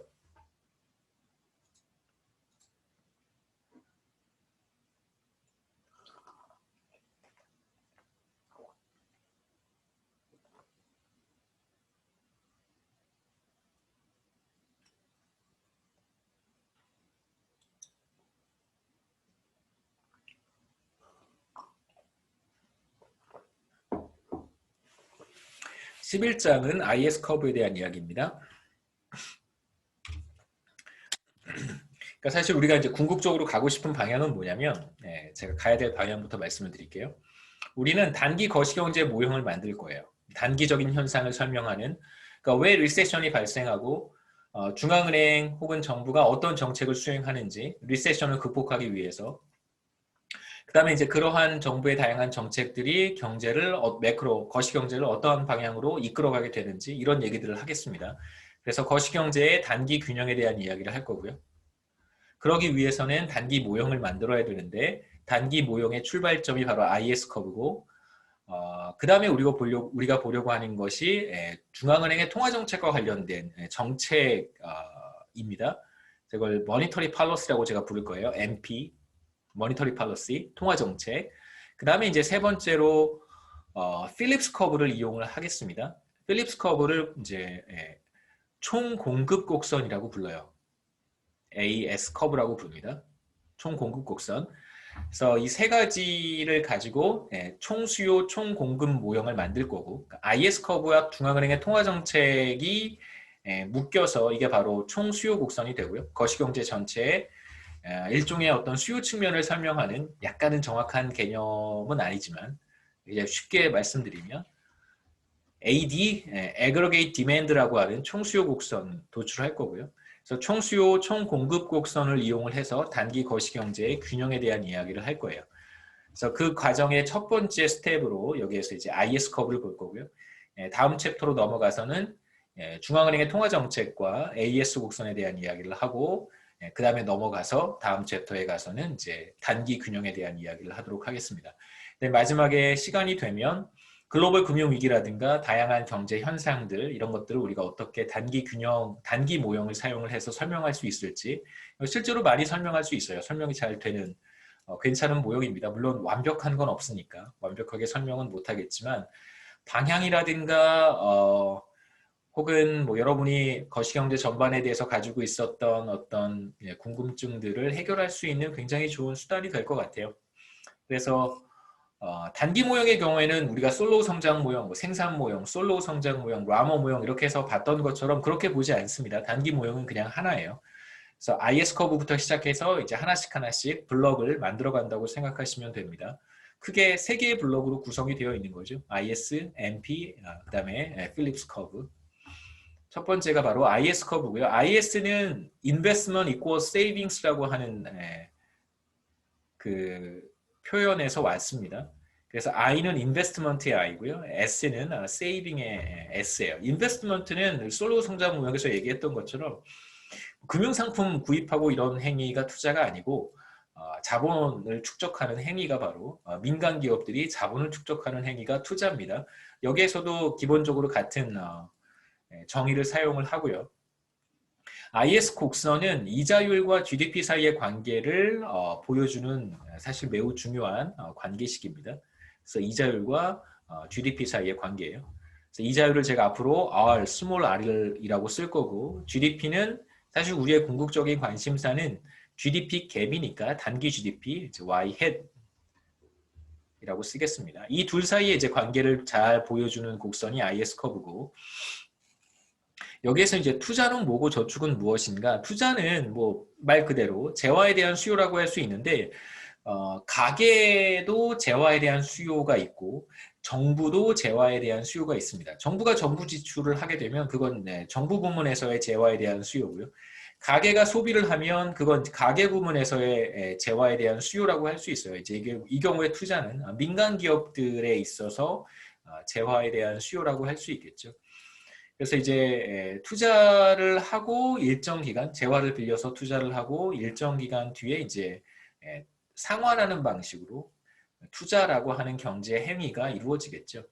Speaker 1: 11장은 IS 커브에 대한 이야기입니다. 그러니까 사실 우리가 이제 궁극적으로 가고 싶은 방향은 뭐냐면 제가 가야 될 방향부터 말씀을 드릴게요. 우리는 단기 거시경제 모형을 만들 거예요. 단기적인 현상을 설명하는 그러니까 왜 리세션이 발생하고 중앙은행 혹은 정부가 어떤 정책을 수행하는지 리세션을 극복하기 위해서 그 다음에 이제 그러한 정부의 다양한 정책들이 경제를 매크로 거시경제를 어떠한 방향으로 이끌어가게 되는지 이런 얘기들을 하겠습니다. 그래서 거시경제의 단기 균형에 대한 이야기를 할 거고요. 그러기 위해서는 단기 모형을 만들어야 되는데 단기 모형의 출발점이 바로 IS 커브고 그 다음에 우리가 보려고 하는 것이 중앙은행의 통화정책과 관련된 정책입니다. 이걸 머니터리 팔러시라고 제가 부를 거예요. MP, 머니터리 팔러시, 통화정책. 그 다음에 이제 세 번째로 필립스 커브를 이용을 하겠습니다. 필립스 커브를 이제 총 공급 곡선이라고 불러요. AS 커브라고 부릅니다. 총 공급 곡선. 그래서 이 세 가지를 가지고 총 수요, 총 공급 모형을 만들 거고 IS 커브와 중앙은행의 통화 정책이 묶여서 이게 바로 총 수요 곡선이 되고요. 거시경제 전체의 일종의 어떤 수요 측면을 설명하는 약간은 정확한 개념은 아니지만 이제 쉽게 말씀드리면 AD, Aggregate Demand라고 하는 총수요 곡선 도출할 거고요. 그래서 총수요, 총공급 곡선을 이용을 해서 단기 거시경제의 균형에 대한 이야기를 할 거예요. 그래서 그 과정의 첫 번째 스텝으로 여기에서 이제 IS 커브를 볼 거고요. 다음 챕터로 넘어가서는 중앙은행의 통화정책과 AS 곡선에 대한 이야기를 하고 그 다음에 넘어가서 다음 챕터에 가서는 이제 단기 균형에 대한 이야기를 하도록 하겠습니다. 마지막에 시간이 되면 글로벌 금융위기라든가 다양한 경제 현상들 이런 것들을 우리가 어떻게 단기 균형, 단기 모형을 사용을 해서 설명할 수 있을지 실제로 많이 설명할 수 있어요. 설명이 잘 되는 괜찮은 모형입니다. 물론 완벽한 건 없으니까 완벽하게 설명은 못하겠지만 방향이라든가 혹은 뭐 여러분이 거시경제 전반에 대해서 가지고 있었던 어떤 궁금증들을 해결할 수 있는 굉장히 좋은 수단이 될 것 같아요. 그래서 단기 모형의 경우에는 우리가 솔로우 성장 모형, 뭐 생산 모형, 솔로우 성장 모형, 라머 모형 이렇게 해서 봤던 것처럼 그렇게 보지 않습니다. 단기 모형은 그냥 하나예요. 그래서 IS 커브부터 시작해서 이제 하나씩 블럭을 만들어 간다고 생각하시면 됩니다. 크게 3개의 블럭으로 구성이 되어 있는 거죠. IS, MP, 그다음에 필립스 커브. 첫 번째가 바로 IS 커브고요. IS는 Investment Equals Savings라고 하는 그 표현에서 왔습니다. 그래서 I는 인베스트먼트의 I고요. S는 세이빙의 S예요. 인베스트먼트는 솔로 성장 모형에서 얘기했던 것처럼 금융상품 구입하고 이런 행위가 투자가 아니고 자본을 축적하는 행위가 바로 민간 기업들이 자본을 축적하는 행위가 투자입니다. 여기에서도 기본적으로 같은 정의를 사용을 하고요. IS 곡선은 이자율과 GDP 사이의 관계를 보여주는 사실 매우 중요한 관계식입니다. 그래서 이자율과 GDP 사이의 관계예요. 그래서 이자율을 제가 앞으로 R, 스몰 r이라고 쓸 거고 GDP는 사실 우리의 궁극적인 관심사는 GDP 갭이니까 단기 GDP, Y head이라고 쓰겠습니다. 이 둘 사이의 이제 관계를 잘 보여주는 곡선이 IS 커브고 여기에서 이제 투자는 뭐고 저축은 무엇인가? 투자는 뭐 말 그대로 재화에 대한 수요라고 할 수 있는데 가계도 재화에 대한 수요가 있고 정부도 재화에 대한 수요가 있습니다. 정부가 정부 지출을 하게 되면 그건 정부 부문에서의 재화에 대한 수요고요. 가계가 소비를 하면 그건 가계 부문에서의 재화에 대한 수요라고 할 수 있어요. 이제 이 경우에 투자는 민간 기업들에 있어서 재화에 대한 수요라고 할 수 있겠죠. 그래서 이제 투자를 하고 일정 기간, 재화를 빌려서 투자를 하고 일정 기간 뒤에 이제 상환하는 방식으로 투자라고 하는 경제 행위가 이루어지겠죠.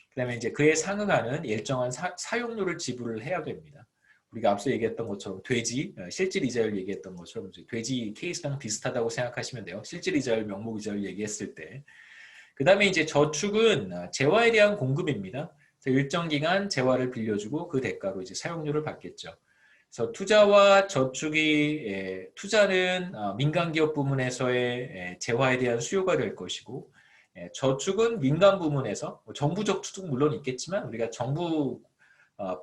Speaker 1: 그다음에 이제 그에 상응하는 일정한 사용료를 지불을 해야 됩니다. 우리가 앞서 얘기했던 것처럼 돼지, 실질 이자율 얘기했던 것처럼 돼지 케이스랑 비슷하다고 생각하시면 돼요. 실질 이자율, 명목 이자율 얘기했을 때. 그다음에 이제 저축은 재화에 대한 공급입니다. 일정 기간 재화를 빌려주고 그 대가로 이제 사용료를 받겠죠. 그래서 투자와 저축이 투자는 민간 기업 부문에서의 재화에 대한 수요가 될 것이고 저축은 민간 부문에서 정부적 투자도 물론 있겠지만 우리가 정부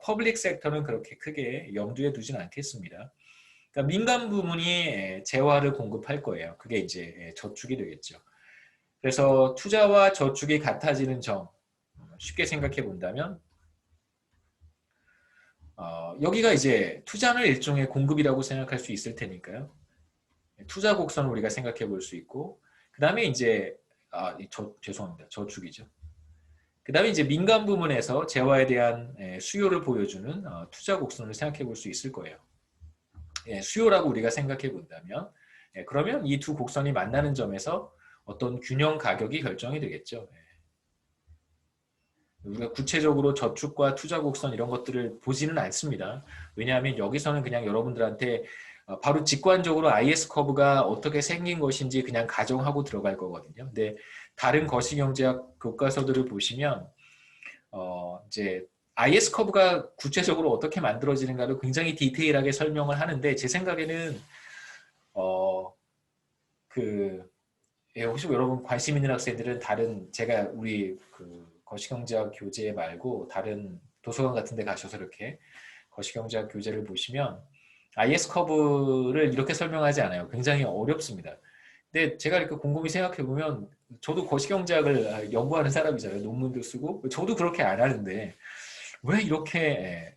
Speaker 1: 퍼블릭 섹터는 그렇게 크게 염두에 두진 않겠습니다. 그러니까 민간 부문이 재화를 공급할 거예요. 그게 이제 저축이 되겠죠. 그래서 투자와 저축이 같아지는 점 쉽게 생각해 본다면 여기가 이제 투자는 일종의 공급이라고 생각할 수 있을 테니까요. 투자 곡선을 우리가 생각해 볼 수 있고 그 다음에 이제 죄송합니다. 저축이죠. 그 다음에 이제 민간 부문에서 재화에 대한 수요를 보여주는 투자 곡선을 생각해 볼 수 있을 거예요. 수요라고 우리가 생각해 본다면 그러면 이 두 곡선이 만나는 점에서 어떤 균형 가격이 결정이 되겠죠. 우리가 구체적으로 저축과 투자 곡선 이런 것들을 보지는 않습니다. 왜냐하면 여기서는 그냥 여러분들한테 바로 직관적으로 IS 커브가 어떻게 생긴 것인지 그냥 가정하고 들어갈 거거든요. 근데 다른 거시경제학 교과서들을 보시면 이제 IS 커브가 구체적으로 어떻게 만들어지는가를 굉장히 디테일하게 설명을 하는데 제 생각에는 혹시 여러분 관심 있는 학생들은 다른 제가 우리 거시경제학 교재 말고 다른 도서관 같은 데 가셔서 이렇게 거시경제학 교재를 보시면 IS 커브를 이렇게 설명하지 않아요. 굉장히 어렵습니다. 근데 제가 이렇게 곰곰이 생각해 보면 저도 거시경제학을 연구하는 사람이잖아요. 논문도 쓰고 저도 그렇게 안 하는데 왜 이렇게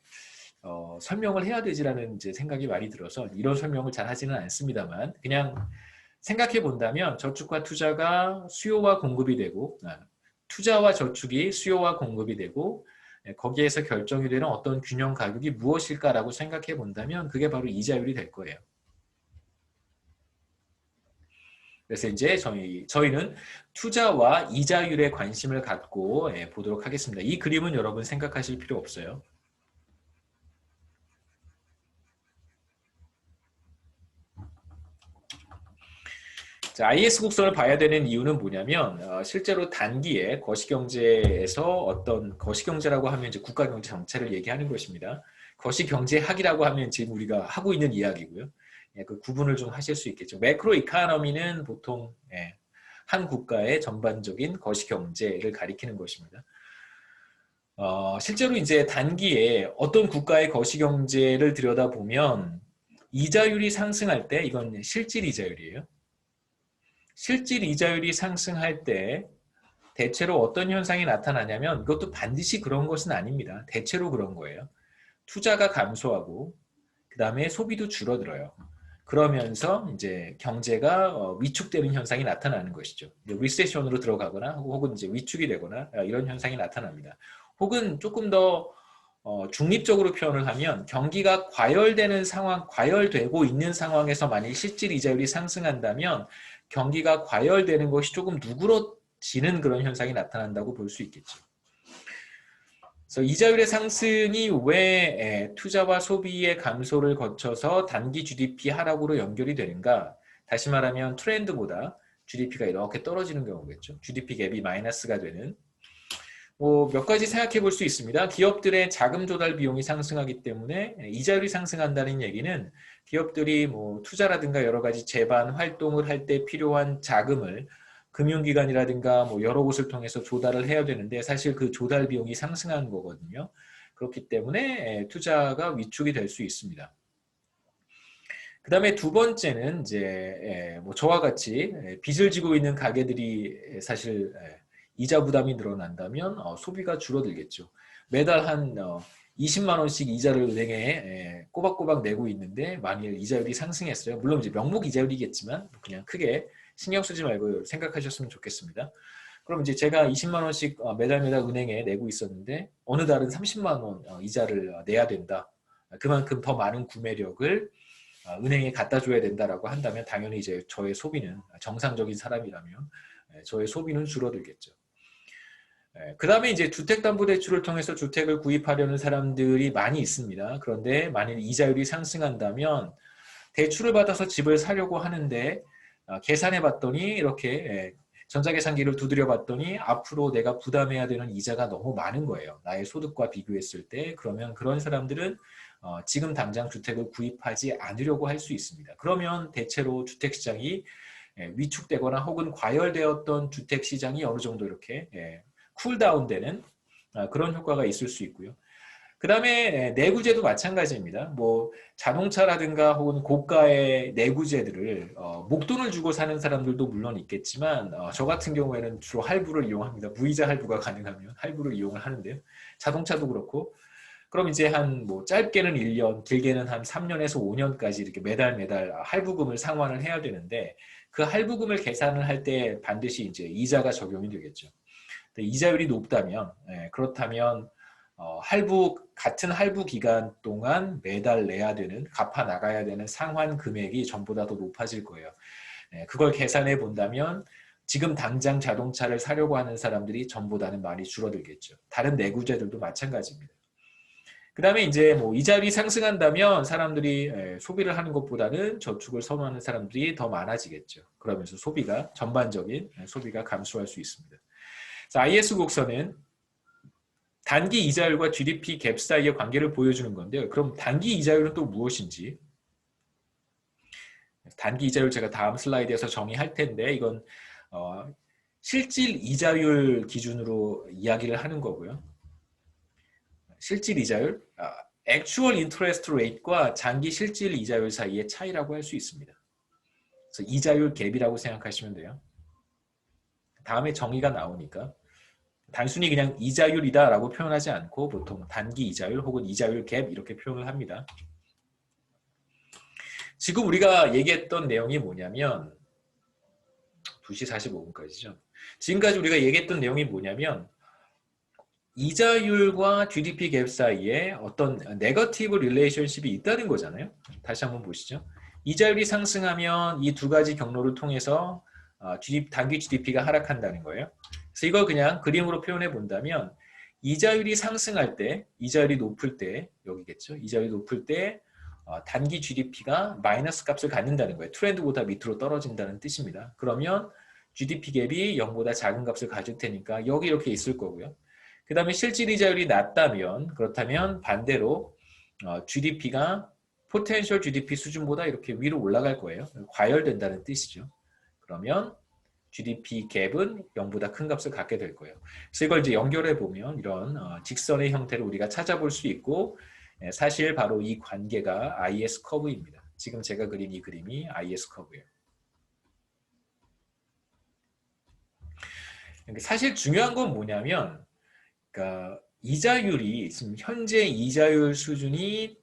Speaker 1: 설명을 해야 되지라는 이제 생각이 많이 들어서 이런 설명을 잘 하지는 않습니다만 그냥 생각해 본다면 저축과 투자가 수요와 공급이 되고 투자와 저축이 수요와 공급이 되고 거기에서 결정이 되는 어떤 균형 가격이 무엇일까라고 생각해 본다면 그게 바로 이자율이 될 거예요. 그래서 이제 저희는 투자와 이자율에 관심을 갖고 보도록 하겠습니다. 이 그림은 여러분 생각하실 필요 없어요. 자, IS 곡선을 봐야 되는 이유는 뭐냐면 실제로 단기에 거시경제에서 어떤 거시경제라고 하면 이제 국가경제 정책을 얘기하는 것입니다. 거시경제학이라고 하면 지금 우리가 하고 있는 이야기고요. 그 구분을 좀 하실 수 있겠죠. 매크로 이코노미는 보통 한 국가의 전반적인 거시경제를 가리키는 것입니다. 실제로 이제 단기에 어떤 국가의 거시경제를 들여다보면 이자율이 상승할 때 이건 실질 이자율이에요. 실질 이자율이 상승할 때 대체로 어떤 현상이 나타나냐면 이것도 반드시 그런 것은 아닙니다. 대체로 그런 거예요. 투자가 감소하고 그 다음에 소비도 줄어들어요. 그러면서 이제 경제가 위축되는 현상이 나타나는 것이죠. 리세션으로 들어가거나 혹은 이제 위축이 되거나 이런 현상이 나타납니다. 혹은 조금 더 중립적으로 표현을 하면 경기가 과열되는 상황, 과열되고 있는 상황에서 만일 실질 이자율이 상승한다면 경기가 과열되는 것이 조금 누그러지는 그런 현상이 나타난다고 볼 수 있겠죠. 그래서 이자율의 상승이 왜 투자와 소비의 감소를 거쳐서 단기 GDP 하락으로 연결이 되는가? 다시 말하면 트렌드보다 GDP가 이렇게 떨어지는 경우겠죠. GDP 갭이 마이너스가 되는. 몇 가지 생각해 볼 수 있습니다. 기업들의 자금 조달 비용이 상승하기 때문에 이자율이 상승한다는 얘기는 기업들이 투자라든가 여러 가지 재반 활동을 할 때 필요한 자금을 금융기관이라든가 여러 곳을 통해서 조달을 해야 되는데 사실 그 조달 비용이 상승한 거거든요. 그렇기 때문에 투자가 위축이 될 수 있습니다. 그 다음에 두 번째는 이제 저와 같이 빚을 지고 있는 가게들이 사실 이자 부담이 늘어난다면 소비가 줄어들겠죠. 매달 한 20만 원씩 이자를 은행에 꼬박꼬박 내고 있는데 만일 이자율이 상승했어요. 물론 이제 명목 이자율이겠지만 그냥 크게 신경 쓰지 말고 생각하셨으면 좋겠습니다. 그럼 이제 제가 20만 원씩 매달 은행에 내고 있었는데 어느 달은 30만 원 이자를 내야 된다. 그만큼 더 많은 구매력을 은행에 갖다 줘야 된다라고 한다면 당연히 이제 저의 소비는 정상적인 사람이라면 저의 소비는 줄어들겠죠. 그 다음에 이제 주택담보대출을 통해서 주택을 구입하려는 사람들이 많이 있습니다. 그런데 만일 이자율이 상승한다면 대출을 받아서 집을 사려고 하는데 계산해 봤더니 이렇게 전자계산기를 두드려 봤더니 앞으로 내가 부담해야 되는 이자가 너무 많은 거예요. 나의 소득과 비교했을 때. 그러면 그런 사람들은 지금 당장 주택을 구입하지 않으려고 할 수 있습니다. 그러면 대체로 주택시장이 위축되거나 혹은 과열되었던 주택시장이 어느 정도 이렇게 쿨다운되는 그런 효과가 있을 수 있고요. 그 다음에 내구재도 마찬가지입니다. 자동차라든가 혹은 고가의 내구재들을 목돈을 주고 사는 사람들도 물론 있겠지만 저 같은 경우에는 주로 할부를 이용합니다. 무이자 할부가 가능하면 할부를 이용을 하는데요. 자동차도 그렇고 그럼 이제 한 짧게는 1년, 길게는 한 3년에서 5년까지 이렇게 매달 할부금을 상환을 해야 되는데 그 할부금을 계산을 할 때 반드시 이제 이자가 적용이 되겠죠. 이자율이 높다면 그렇다면 같은 할부 기간 동안 매달 내야 되는 갚아 나가야 되는 상환 금액이 전보다 더 높아질 거예요. 그걸 계산해 본다면 지금 당장 자동차를 사려고 하는 사람들이 전보다는 많이 줄어들겠죠. 다른 내구재들도 마찬가지입니다. 그 다음에 이제 이자율이 상승한다면 사람들이 소비를 하는 것보다는 저축을 선호하는 사람들이 더 많아지겠죠. 그러면서 전반적인 소비가 감소할 수 있습니다. 자, IS 곡선은 단기 이자율과 GDP 갭 사이의 관계를 보여주는 건데요. 그럼 단기 이자율은 또 무엇인지 단기 이자율 제가 다음 슬라이드에서 정의할 텐데 이건 실질 이자율 기준으로 이야기를 하는 거고요. 실질 이자율, 액추얼 인터레스트 레이트과 장기 실질 이자율 사이의 차이라고 할 수 있습니다. 그래서 이자율 갭이라고 생각하시면 돼요. 다음에 정의가 나오니까 단순히 그냥 이자율이다라고 표현하지 않고 보통 단기 이자율 혹은 이자율 갭 이렇게 표현을 합니다. 지금 우리가 얘기했던 내용이 뭐냐면 2시 45분까지죠. 지금까지 우리가 얘기했던 내용이 뭐냐면 이자율과 GDP 갭 사이에 어떤 네거티브 릴레이션십이 있다는 거잖아요. 다시 한번 보시죠. 이자율이 상승하면 이 두 가지 경로를 통해서 단기 GDP가 하락한다는 거예요. 그래서 이걸 그냥 그림으로 표현해 본다면 이자율이 상승할 때, 이자율이 높을 때, 여기겠죠. 이자율이 높을 때 단기 GDP가 마이너스 값을 갖는다는 거예요. 트렌드보다 밑으로 떨어진다는 뜻입니다. 그러면 GDP 갭이 0보다 작은 값을 가질 테니까 여기 이렇게 있을 거고요. 그 다음에 실질 이자율이 낮다면 그렇다면 반대로 GDP가 포텐셜 GDP 수준보다 이렇게 위로 올라갈 거예요. 과열된다는 뜻이죠. 그러면 GDP 갭은 0보다 큰 값을 갖게 될 거예요. 그래서 이걸 이제 연결해 보면 이런 직선의 형태를 우리가 찾아볼 수 있고 사실 바로 이 관계가 IS 커브입니다. 지금 제가 그린 이 그림이 IS 커브예요. 사실 중요한 건 뭐냐면 그러니까 이자율이 지금 현재 이자율 수준이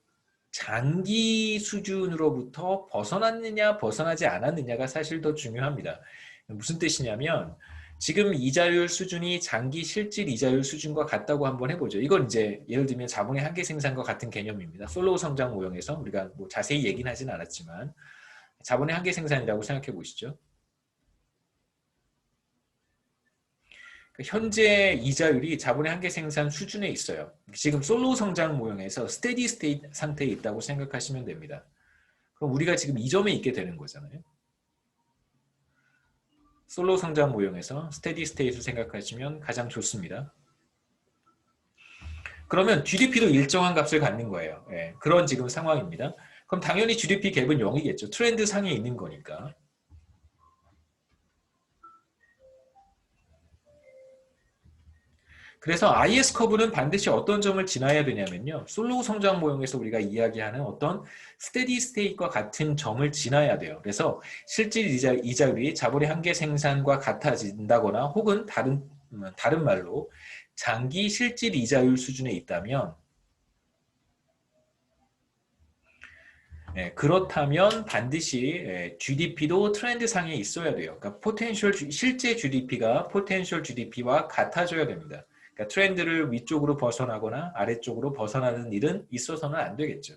Speaker 1: 장기 수준으로부터 벗어났느냐 벗어나지 않았느냐가 사실 더 중요합니다. 무슨 뜻이냐면 지금 이자율 수준이 장기 실질 이자율 수준과 같다고 한번 해보죠. 이건 이제 예를 들면 자본의 한계 생산과 같은 개념입니다. 솔로우 성장 모형에서 우리가 뭐 자세히 얘기는 하진 않았지만 자본의 한계 생산이라고 생각해 보시죠. 현재 이자율이 자본의 한계 생산 수준에 있어요. 지금 솔로우 성장 모형에서 스테디 스테이트 상태에 있다고 생각하시면 됩니다. 그럼 우리가 지금 이 점에 있게 되는 거잖아요. 솔로우 성장 모형에서 스테디 스테이트를 생각하시면 가장 좋습니다. 그러면 GDP도 일정한 값을 갖는 거예요. 예, 그런 지금 상황입니다. 그럼 당연히 GDP 갭은 0이겠죠. 트렌드 상에 있는 거니까. 그래서 IS 커브는 반드시 어떤 점을 지나야 되냐면요. 솔로우 성장 모형에서 우리가 이야기하는 어떤 스테디 스테이트과 같은 점을 지나야 돼요. 그래서 실질 이자율이 자본의 한계 생산과 같아진다거나 혹은 다른 말로 장기 실질 이자율 수준에 있다면 그렇다면 반드시 GDP도 트렌드 상에 있어야 돼요. 그러니까 실제 GDP가 포텐셜 GDP와 같아져야 됩니다. 그러니까 트렌드를 위쪽으로 벗어나거나 아래쪽으로 벗어나는 일은 있어서는 안 되겠죠.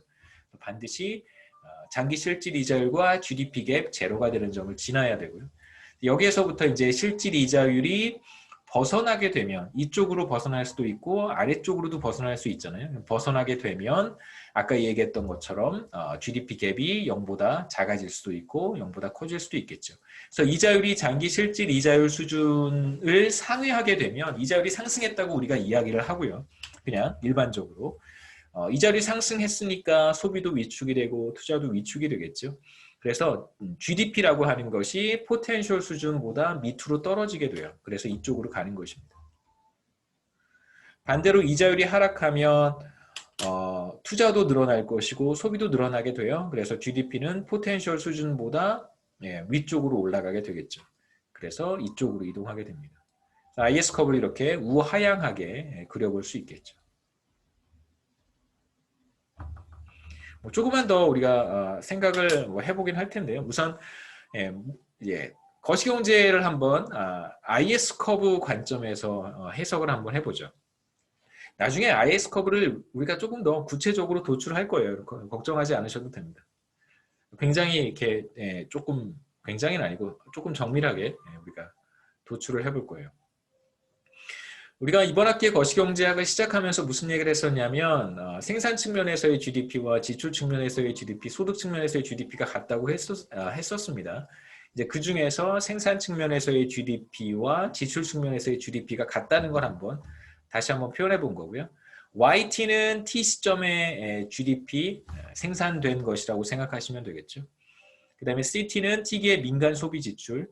Speaker 1: 반드시 장기 실질 이자율과 GDP 갭 제로가 되는 점을 지나야 되고요. 여기에서부터 이제 실질 이자율이 벗어나게 되면 이쪽으로 벗어날 수도 있고 아래쪽으로도 벗어날 수 있잖아요. 벗어나게 되면 아까 얘기했던 것처럼 GDP 갭이 0보다 작아질 수도 있고 0보다 커질 수도 있겠죠. 그래서 이자율이 장기 실질 이자율 수준을 상회하게 되면 이자율이 상승했다고 우리가 이야기를 하고요. 그냥 일반적으로 이자율이 상승했으니까 소비도 위축이 되고 투자도 위축이 되겠죠. 그래서 GDP라고 하는 것이 포텐셜 수준보다 밑으로 떨어지게 돼요. 그래서 이쪽으로 가는 것입니다. 반대로 이자율이 하락하면 투자도 늘어날 것이고 소비도 늘어나게 돼요. 그래서 GDP는 포텐셜 수준보다 위쪽으로 올라가게 되겠죠. 그래서 이쪽으로 이동하게 됩니다. IS 커브를 이렇게 우하향하게 그려볼 수 있겠죠. 조금만 더 우리가 생각을 해보긴 할 텐데요. 우선 거시경제를 한번 IS 커브 관점에서 해석을 한번 해보죠. 나중에 IS 커브를 우리가 조금 더 구체적으로 도출할 거예요. 걱정하지 않으셔도 됩니다. 굉장히 이렇게 조금 굉장히는 아니고 조금 정밀하게 우리가 도출을 해볼 거예요. 우리가 이번 학기에 거시경제학을 시작하면서 무슨 얘기를 했었냐면 생산 측면에서의 GDP와 지출 측면에서의 GDP, 소득 측면에서의 GDP가 같다고 했었습니다. 이제 그 중에서 생산 측면에서의 GDP와 지출 측면에서의 GDP가 같다는 걸 다시 한번 표현해 본 거고요. YT는 T 시점의 GDP 생산된 것이라고 생각하시면 되겠죠. 그 다음에 CT는 T기의 민간 소비 지출,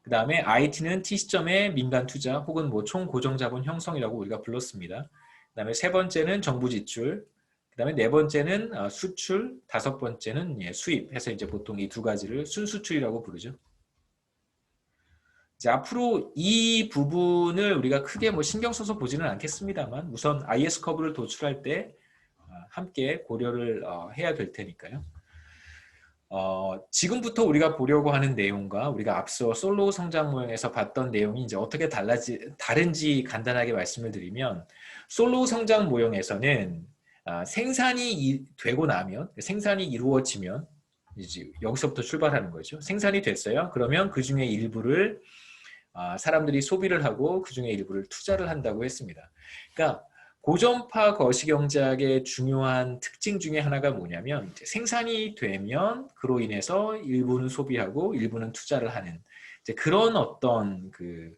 Speaker 1: 그 다음에 IT는 T 시점의 민간 투자 혹은 총 고정자본 형성이라고 우리가 불렀습니다. 그 다음에 세 번째는 정부 지출, 그다음에 네 번째는 수출, 다섯 번째는 수입 해서 이제 보통 이 두 가지를 순수출이라고 부르죠. 이제 앞으로 이 부분을 우리가 크게 뭐 신경 써서 보지는 않겠습니다만 우선 IS 커브를 도출할 때 함께 고려를 해야 될 테니까요. 지금부터 우리가 보려고 하는 내용과 우리가 앞서 솔로 성장 모형에서 봤던 내용이 이제 어떻게 다른지 간단하게 말씀을 드리면 솔로 성장 모형에서는 생산이 되고 나면 생산이 이루어지면 이제 여기서부터 출발하는 거죠. 생산이 됐어요. 그러면 그 중에 일부를 사람들이 소비를 하고 그 중에 일부를 투자를 한다고 했습니다. 그러니까 고전파 거시경제학의 중요한 특징 중에 하나가 뭐냐면 생산이 되면 그로 인해서 일부는 소비하고 일부는 투자를 하는 그런 어떤 그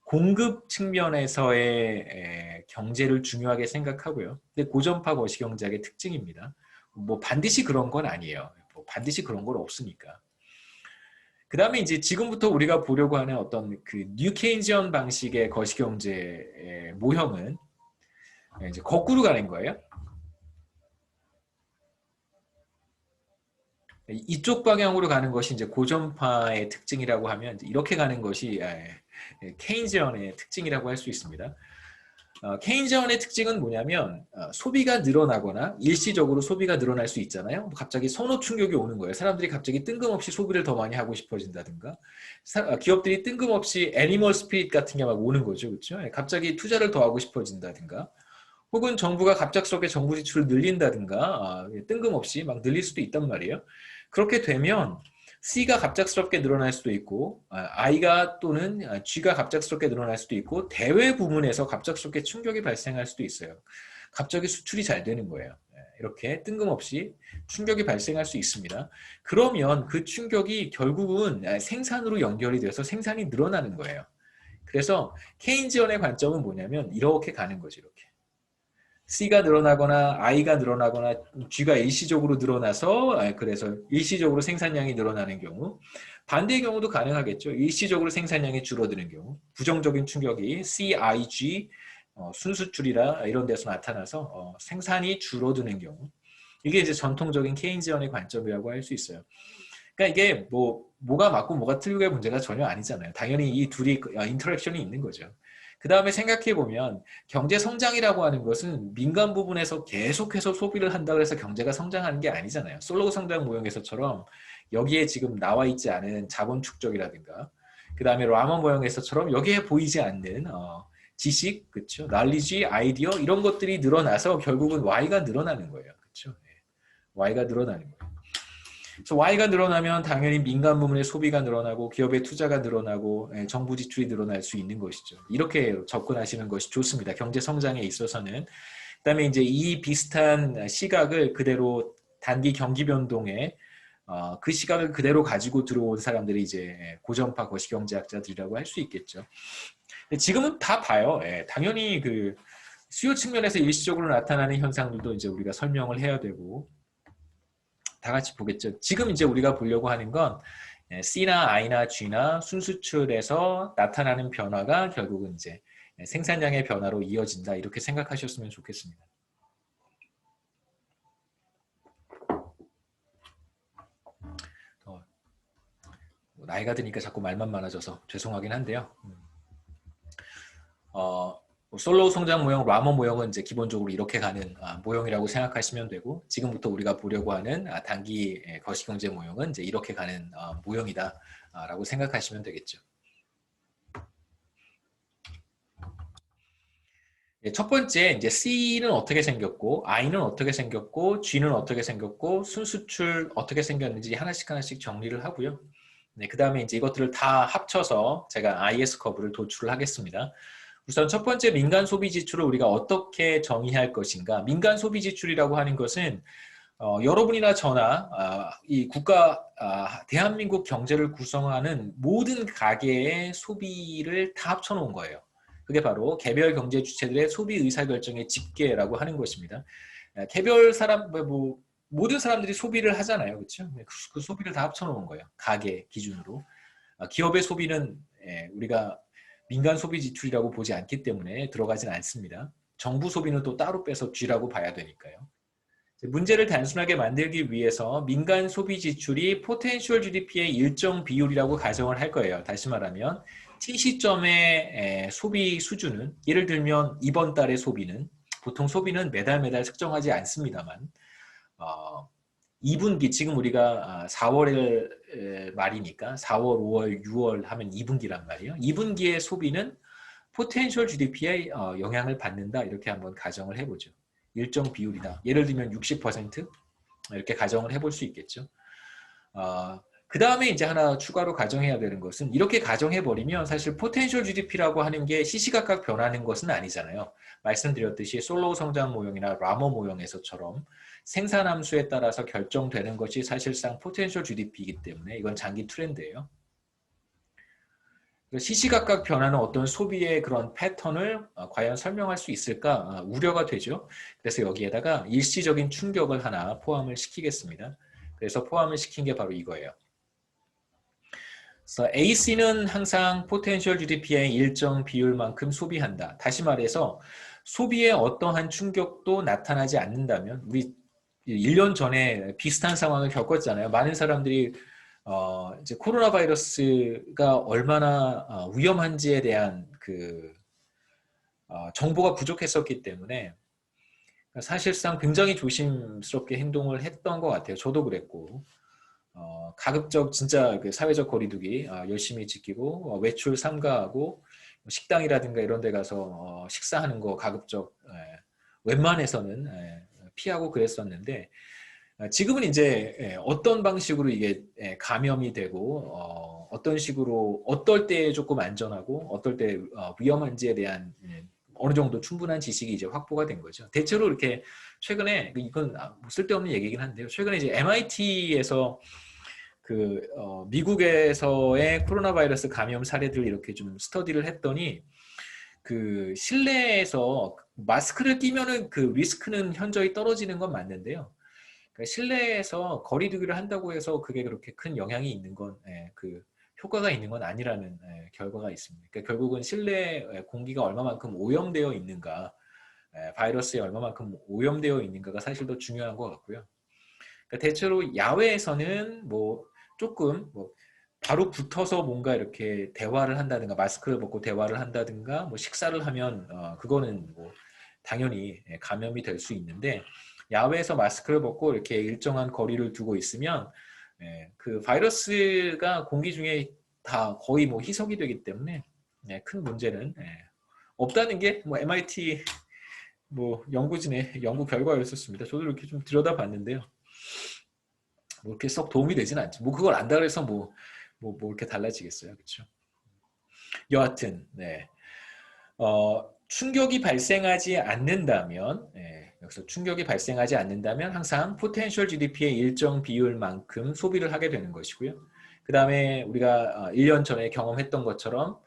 Speaker 1: 공급 측면에서의 경제를 중요하게 생각하고요. 근데 고전파 거시경제학의 특징입니다. 뭐 반드시 그런 건 아니에요. 뭐 반드시 그런 건 없으니까. 그 다음에 이제 지금부터 우리가 보려고 하는 어떤 그 뉴 케인지언 방식의 거시경제 모형은 이제 거꾸로 가는 거예요. 이쪽 방향으로 가는 것이 이제 고전파의 특징이라고 하면 이렇게 가는 것이 케인지언의 특징이라고 할 수 있습니다. 케인지언의 특징은 뭐냐면 소비가 늘어나거나 일시적으로 소비가 늘어날 수 있잖아요. 갑자기 선호 충격이 오는 거예요. 사람들이 갑자기 뜬금없이 소비를 더 많이 하고 싶어진다든가 기업들이 뜬금없이 애니멀 스피릿 같은 게 막 오는 거죠. 그렇죠? 갑자기 투자를 더 하고 싶어진다든가 혹은 정부가 갑작스럽게 정부 지출을 늘린다든가 뜬금없이 막 늘릴 수도 있단 말이에요. 그렇게 되면 C가 갑작스럽게 늘어날 수도 있고 I가 또는 G가 갑작스럽게 늘어날 수도 있고 대외 부문에서 갑작스럽게 충격이 발생할 수도 있어요. 갑자기 수출이 잘 되는 거예요. 이렇게 뜬금없이 충격이 발생할 수 있습니다. 그러면 그 충격이 결국은 생산으로 연결이 돼서 생산이 늘어나는 거예요. 그래서 케인지언의 관점은 뭐냐면 이렇게 가는 거죠. 이렇게. C가 늘어나거나 I가 늘어나거나 G가 일시적으로 늘어나서 그래서 일시적으로 생산량이 늘어나는 경우 반대의 경우도 가능하겠죠. 일시적으로 생산량이 줄어드는 경우 부정적인 충격이 C, I, G 순수출이라 이런 데서 나타나서 생산이 줄어드는 경우 이게 이제 전통적인 케인지언의 관점이라고 할 수 있어요. 그러니까 이게 뭐가 맞고 뭐가 틀리고의 문제가 전혀 아니잖아요. 당연히 이 둘이 인터랙션이 있는 거죠. 그 다음에 생각해보면 경제 성장이라고 하는 것은 민간 부분에서 계속해서 소비를 한다고 해서 경제가 성장하는 게 아니잖아요. 솔로 성장 모형에서처럼 여기에 지금 나와 있지 않은 자본 축적이라든가 그 다음에 라먼 모형에서처럼 여기에 보이지 않는 지식, 그렇죠? 날리지, 아이디어 이런 것들이 늘어나서 결국은 Y가 늘어나는 거예요. 그렇죠? Y가 늘어나는 거예요. 그래서 Y가 늘어나면 당연히 민간 부문의 소비가 늘어나고 기업의 투자가 늘어나고 정부 지출이 늘어날 수 있는 것이죠. 이렇게 접근하시는 것이 좋습니다. 경제 성장에 있어서는. 그다음에 이제 이 비슷한 시각을 그대로 단기 경기 변동에 그 시각을 그대로 가지고 들어온 사람들이 이제 고전파 거시경제학자들이라고 할 수 있겠죠. 지금은 다 봐요. 당연히 그 수요 측면에서 일시적으로 나타나는 현상들도 이제 우리가 설명을 해야 되고 다 같이 보겠죠. 지금 이제 우리가 보려고 하는 건 C나 I나 G나 순수출에서 나타나는 변화가 결국은 이제 생산량의 변화로 이어진다. 이렇게 생각하셨으면 좋겠습니다. 나이가 드니까 자꾸 말만 많아져서 죄송하긴 한데요. 솔로 성장 모형, 라먼 모형은 이제 기본적으로 이렇게 가는 모형이라고 생각하시면 되고 지금부터 우리가 보려고 하는 단기 거시경제 모형은 이제 이렇게 가는 모형이다라고 생각하시면 되겠죠. 첫 번째 이제 C는 어떻게 생겼고 I는 어떻게 생겼고 G는 어떻게 생겼고 순수출 어떻게 생겼는지 하나씩 정리를 하고요. 네, 그 다음에 이제 이것들을 다 합쳐서 제가 IS 커브를 도출을 하겠습니다. 우선 첫 번째 민간 소비 지출을 우리가 어떻게 정의할 것인가. 민간 소비 지출이라고 하는 것은 여러분이나 저나 이 국가 대한민국 경제를 구성하는 모든 가계의 소비를 다 합쳐놓은 거예요. 그게 바로 개별 경제 주체들의 소비 의사결정의 집계라고 하는 것입니다. 개별 사람 모든 사람들이 소비를 하잖아요, 그렇죠? 그 소비를 다 합쳐놓은 거예요. 가계 기준으로. 기업의 소비는 우리가 민간 소비 지출이라고 보지 않기 때문에 들어가진 않습니다. 정부 소비는 또 따로 빼서 G라고 봐야 되니까요. 문제를 단순하게 만들기 위해서 민간 소비 지출이 포텐셜 GDP의 일정 비율이라고 가정을 할 거예요. 다시 말하면 T 시점의 소비 수준은 예를 들면 이번 달의 소비는 보통 소비는 매달 측정하지 않습니다만 2분기 지금 우리가 4월 말이니까 4월, 5월, 6월 하면 2분기란 말이에요. 2분기의 소비는 포텐셜 GDP에 영향을 받는다 이렇게 한번 가정을 해보죠. 일정 비율이다. 예를 들면 60% 이렇게 가정을 해볼 수 있겠죠. 그 다음에 이제 하나 추가로 가정해야 되는 것은 이렇게 가정해버리면 사실 포텐셜 GDP라고 하는 게 시시각각 변하는 것은 아니잖아요. 말씀드렸듯이 솔로우 성장 모형이나 라머 모형에서처럼 생산함수에 따라서 결정되는 것이 사실상 포텐셜 GDP이기 때문에 이건 장기 트렌드예요. 시시각각 변하는 어떤 소비의 그런 패턴을 과연 설명할 수 있을까 우려가 되죠. 그래서 여기에다가 일시적인 충격을 하나 포함을 시키겠습니다. 그래서 포함을 시킨 게 바로 이거예요. 그래서 AC는 항상 포텐셜 GDP의 일정 비율만큼 소비한다. 다시 말해서 소비에 어떠한 충격도 나타나지 않는다면 우리 1년 전에 비슷한 상황을 겪었잖아요. 많은 사람들이 이제 코로나 바이러스가 얼마나 위험한지에 대한 그 정보가 부족했었기 때문에 사실상 굉장히 조심스럽게 행동을 했던 것 같아요. 저도 그랬고 가급적 진짜 그 사회적 거리두기 열심히 지키고 외출 삼가하고 식당이라든가 이런 데 가서 식사하는 거 가급적 웬만해서는 피하고 그랬었는데 지금은 이제 어떤 방식으로 이게 감염이 되고 어떤 식으로 어떨 때 조금 안전하고 어떨 때 위험한지에 대한 어느 정도 충분한 지식이 이제 확보가 된 거죠. 대체로 이렇게 최근에 이건 쓸데없는 얘기긴 한데요. 최근에 이제 MIT에서 그 미국에서의 코로나 바이러스 감염 사례들 이렇게 좀 스터디를 했더니 그 실내에서 마스크를 끼면은 그 리스크는 현저히 떨어지는 건 맞는데요. 그러니까 실내에서 거리두기를 한다고 해서 그게 그렇게 큰 영향이 있는 건 그 효과가 있는 건 아니라는 결과가 있습니다. 그러니까 결국은 실내 공기가 얼마만큼 오염되어 있는가, 바이러스에 얼마만큼 오염되어 있는가가 사실 더 중요한 것 같고요. 그러니까 대체로 야외에서는 뭐 조금 뭐 바로 붙어서 뭔가 이렇게 대화를 한다든가 마스크를 벗고 대화를 한다든가 뭐 식사를 하면 그거는 뭐 당연히 감염이 될 수 있는데 야외에서 마스크를 벗고 이렇게 일정한 거리를 두고 있으면 그 바이러스가 공기 중에 다 거의 뭐 희석이 되기 때문에 큰 문제는 없다는 게 뭐 MIT 뭐 연구진의 연구 결과였었습니다. 저도 이렇게 좀 들여다봤는데요. 뭐 이렇게 썩 도움이 되진 않죠. 뭐 그걸 안다 그래서 뭐 이렇게 달라지겠어요, 그렇죠? 여하튼 충격이 발생하지 않는다면 여기서 충격이 발생하지 않는다면 항상 포텐셜 GDP의 일정 비율만큼 소비를 하게 되는 것이고요. 그 다음에 우리가 1년 전에 경험했던 것처럼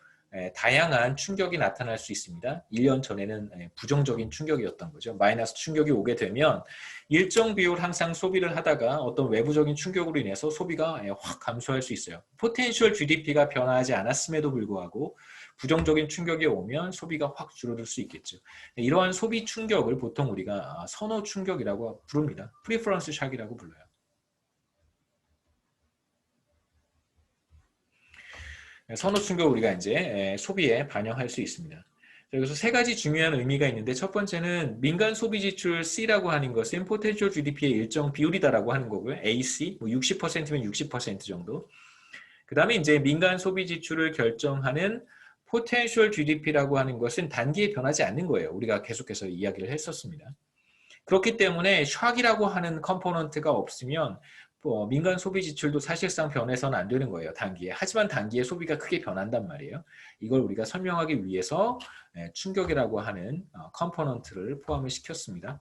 Speaker 1: 다양한 충격이 나타날 수 있습니다. 1년 전에는 부정적인 충격이었던 거죠. 마이너스 충격이 오게 되면 일정 비율 항상 소비를 하다가 어떤 외부적인 충격으로 인해서 소비가 확 감소할 수 있어요. 포텐셜 GDP가 변화하지 않았음에도 불구하고 부정적인 충격이 오면 소비가 확 줄어들 수 있겠죠. 이러한 소비 충격을 보통 우리가 선호 충격이라고 부릅니다. 프리퍼런스 샥이라고 불러요. 선호 충격을 우리가 이제 소비에 반영할 수 있습니다. 여기서 세 가지 중요한 의미가 있는데 첫 번째는 민간 소비 지출 C라고 하는 것은 포텐셜 GDP의 일정 비율이다라고 하는 거고요. AC, 뭐 60%면 60% 정도. 그 다음에 이제 민간 소비 지출을 결정하는 포텐셜 GDP라고 하는 것은 단기에 변하지 않는 거예요. 우리가 계속해서 이야기를 했었습니다. 그렇기 때문에 샥이라고 하는 컴포넌트가 없으면 민간 소비 지출도 사실상 변해서는 안 되는 거예요. 단기에. 하지만 단기에 소비가 크게 변한단 말이에요. 이걸 우리가 설명하기 위해서 충격이라고 하는 컴포넌트를 포함을 시켰습니다.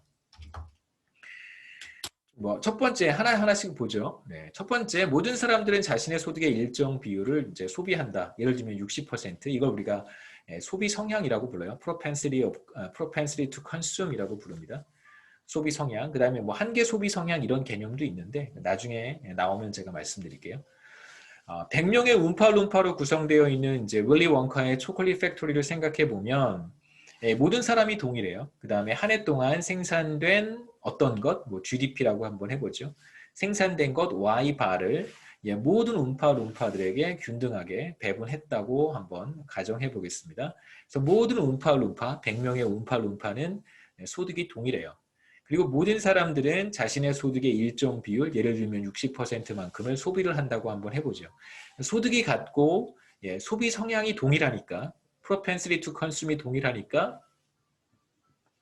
Speaker 1: 첫 번째 하나씩 보죠. 첫 번째 모든 사람들은 자신의 소득의 일정 비율을 이제 소비한다. 예를 들면 60% 이걸 우리가 소비 성향이라고 불러요. propensity to consume이라고 부릅니다. 소비 성향, 그 다음에 뭐 한계 소비 성향 이런 개념도 있는데 나중에 나오면 제가 말씀드릴게요. 100명의 움파룸파로 구성되어 있는 이제 윌리 원카의 초콜릿 팩토리를 생각해 보면 모든 사람이 동일해요. 그 다음에 한 해 동안 생산된 어떤 것, 뭐 GDP라고 한번 해보죠. 생산된 것 Y바를 모든 운파 룸파들에게 균등하게 배분했다고 한번 가정해 보겠습니다. 그래서 모든 운파 룸파, 100명의 운파 룸파는 소득이 동일해요. 그리고 모든 사람들은 자신의 소득의 일정 비율, 예를 들면 60%만큼을 소비를 한다고 한번 해보죠. 소득이 같고 소비 성향이 동일하니까 propensity to consume이 동일하니까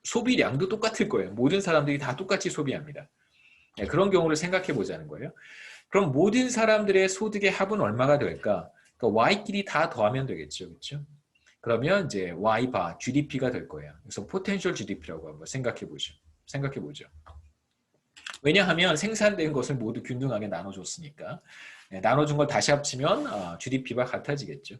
Speaker 1: 소비량도 똑같을 거예요. 모든 사람들이 다 똑같이 소비합니다. 그런 경우를 생각해 보자는 거예요. 그럼 모든 사람들의 소득의 합은 얼마가 될까? 그러니까 Y끼리 다 더하면 되겠죠. 그렇죠? 그러면 이제 Y바, GDP가 될 거예요. 그래서 potential GDP라고 한번 생각해 보죠. 왜냐하면 생산된 것을 모두 균등하게 나눠줬으니까. 나눠준 걸 다시 합치면 GDP와 같아지겠죠.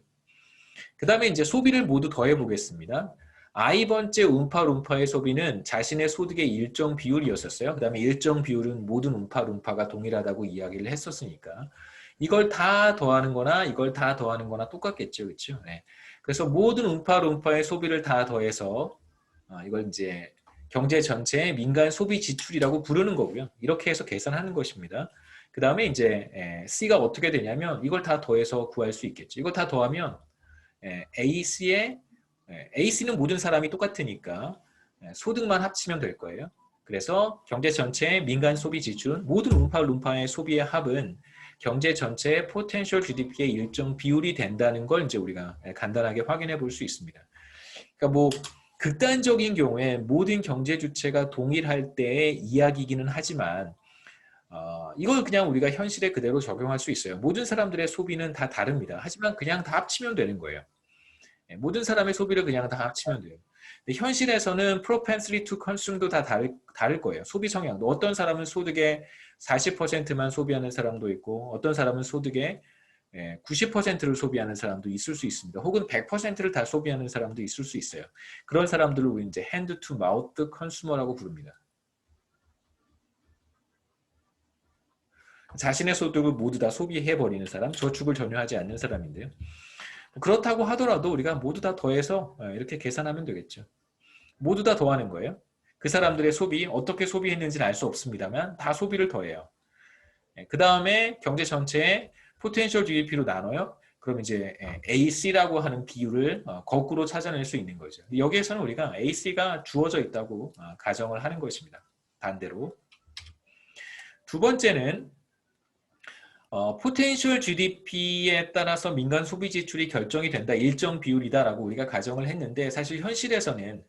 Speaker 1: 그 다음에 이제 소비를 모두 더해 보겠습니다. I번째 운파 룸파의 소비는 자신의 소득의 일정 비율이었었어요. 그 다음에 일정 비율은 모든 운파 룸파가 동일하다고 이야기를 했었으니까 이걸 다 더하는 거나 이걸 다 더하는 거나 똑같겠죠. 그렇죠? 네. 그래서 모든 운파 룸파의 소비를 다 더해서 이걸 이제 경제 전체의 민간 소비 지출이라고 부르는 거고요. 이렇게 해서 계산하는 것입니다. 그 다음에 이제 C가 어떻게 되냐면 이걸 다 더해서 구할 수 있겠죠. 이걸 다 더하면 AC는 모든 사람이 똑같으니까 소득만 합치면 될 거예요. 그래서 경제 전체의 민간 소비 지출은 모든 운파 룸파의 소비의 합은 경제 전체의 포텐셜 GDP의 일정 비율이 된다는 걸 이제 우리가 간단하게 확인해 볼 수 있습니다. 그러니까 뭐 극단적인 경우에 모든 경제 주체가 동일할 때의 이야기이기는 하지만 이걸 그냥 우리가 현실에 그대로 적용할 수 있어요. 모든 사람들의 소비는 다 다릅니다. 하지만 그냥 다 합치면 되는 거예요. 모든 사람의 소비를 그냥 다 합치면 돼요. 근데 현실에서는 propensity to consume도 다 다를 거예요. 소비 성향도. 어떤 사람은 소득의 40%만 소비하는 사람도 있고 어떤 사람은 소득의 90%를 소비하는 사람도 있을 수 있습니다. 혹은 100%를 다 소비하는 사람도 있을 수 있어요. 그런 사람들을 우리 이제 hand to mouth consumer라고 부릅니다. 자신의 소득을 모두 다 소비해버리는 사람, 저축을 전혀 하지 않는 사람인데요. 그렇다고 하더라도 우리가 모두 다 더해서 이렇게 계산하면 되겠죠. 모두 다 더하는 거예요. 그 사람들의 소비, 어떻게 소비했는지는 알 수 없습니다만 다 소비를 더해요. 그 다음에 경제 전체의 포텐셜 GDP로 나눠요. 그럼 이제 AC라고 하는 비율을 거꾸로 찾아낼 수 있는 거죠. 여기에서는 우리가 AC가 주어져 있다고 가정을 하는 것입니다. 반대로. 두 번째는 포텐셜 GDP에 따라서 민간 소비 지출이 결정이 된다. 일정 비율이다라고 우리가 가정을 했는데 사실 현실에서는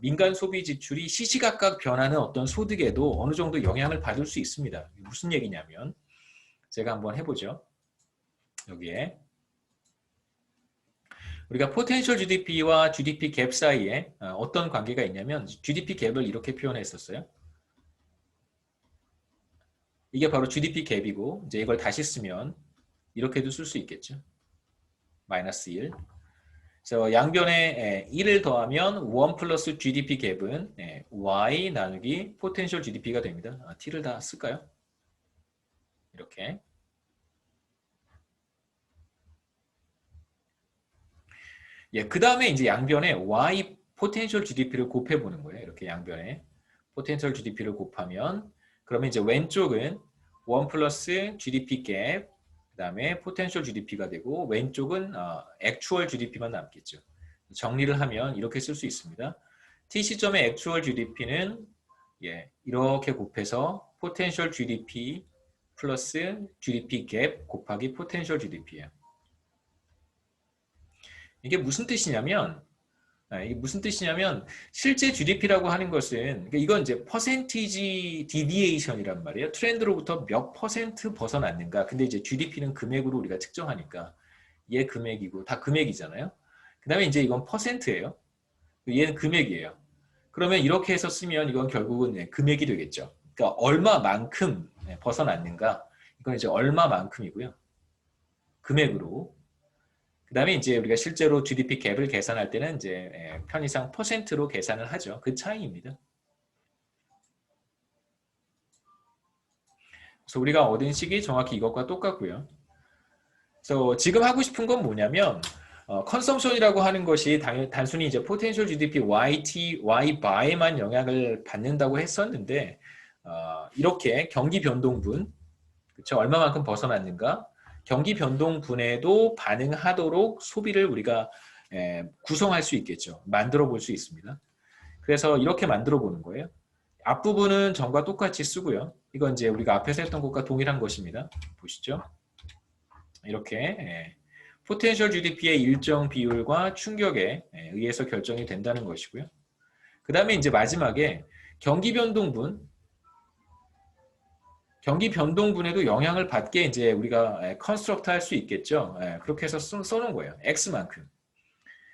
Speaker 1: 민간 소비 지출이 시시각각 변하는 어떤 소득에도 어느 정도 영향을 받을 수 있습니다. 무슨 얘기냐면 제가 한번 해보죠. 여기에 우리가 포텐셜 GDP와 GDP 갭 사이에 어떤 관계가 있냐면 GDP 갭을 이렇게 표현했었어요. 이게 바로 GDP 갭이고 이제 이걸 다시 쓰면 이렇게도 쓸 수 있겠죠. 마이너스 1. 그래서 양변에 1을 더하면 1 플러스 GDP 갭은 Y 나누기 포텐셜 GDP가 됩니다. T를 다 쓸까요? 이렇게. 그 다음에 이제 양변에 Y 포텐셜 GDP를 곱해보는 거예요. 이렇게 양변에 포텐셜 GDP를 곱하면 그러면 이제 왼쪽은 1 플러스 GDP 갭 그 다음에 포텐셜 GDP가 되고 왼쪽은 액추얼 GDP만 남겠죠. 정리를 하면 이렇게 쓸 수 있습니다. T 시점의 액추얼 GDP는 이렇게 곱해서 포텐셜 GDP 플러스 GDP 갭 곱하기 포텐셜 GDP예요. 이게 무슨 뜻이냐면 실제 GDP라고 하는 것은 이건 이제 퍼센티지 디비에이션이란 말이에요. 트렌드로부터 몇 퍼센트 벗어났는가. 근데 이제 GDP는 금액으로 우리가 측정하니까 얘 금액이고 다 금액이잖아요. 그 다음에 이제 이건 퍼센트예요. 얘는 금액이에요. 그러면 이렇게 해서 쓰면 이건 결국은 금액이 되겠죠. 그러니까 얼마만큼 벗어났는가. 이건 이제 얼마만큼이고요. 금액으로. 그 다음에 이제 우리가 실제로 GDP 갭을 계산할 때는 이제 편의상 퍼센트로 계산을 하죠. 그 차이입니다. 그래서 우리가 얻은 식이 정확히 이것과 똑같고요. 그래서 지금 하고 싶은 건 뭐냐면 컨섬션이라고 하는 것이 단순히 이제 포텐셜 GDP Y bar에만 영향을 받는다고 했었는데 이렇게 경기 변동분, 그렇죠? 얼마만큼 벗어났는가? 경기 변동분에도 반응하도록 소비를 우리가 구성할 수 있겠죠. 만들어 볼 수 있습니다. 그래서 이렇게 만들어 보는 거예요. 앞부분은 전과 똑같이 쓰고요. 이건 이제 우리가 앞에서 했던 것과 동일한 것입니다. 보시죠. 이렇게 포텐셜 GDP의 일정 비율과 충격에 의해서 결정이 된다는 것이고요. 그 다음에 이제 마지막에 경기 변동분에도 영향을 받게 이제 우리가 컨스트럭트 할 수 있겠죠. 그렇게 해서 써놓은 거예요. X만큼.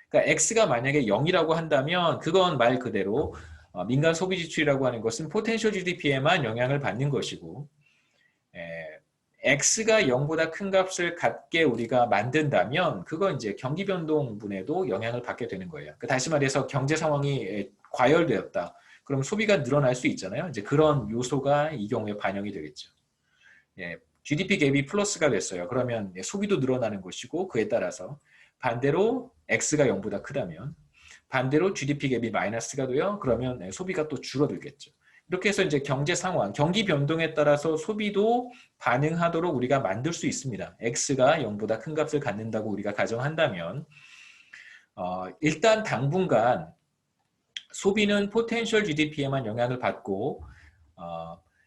Speaker 1: 그러니까 X가 만약에 0이라고 한다면 그건 말 그대로 민간 소비 지출이라고 하는 것은 포텐셜 GDP에만 영향을 받는 것이고 X가 0보다 큰 값을 갖게 우리가 만든다면 그건 이제 경기 변동분에도 영향을 받게 되는 거예요. 다시 말해서 경제 상황이 과열되었다. 그럼 소비가 늘어날 수 있잖아요. 이제 그런 요소가 이 경우에 반영이 되겠죠. GDP 갭이 플러스가 됐어요. 그러면 소비도 늘어나는 것이고 그에 따라서 반대로 X가 0보다 크다면 반대로 GDP 갭이 마이너스가 돼요. 그러면 소비가 또 줄어들겠죠. 이렇게 해서 이제 경제 상황, 경기 변동에 따라서 소비도 반응하도록 우리가 만들 수 있습니다. X가 0보다 큰 값을 갖는다고 우리가 가정한다면 일단 당분간 소비는 포텐셜 GDP에만 영향을 받고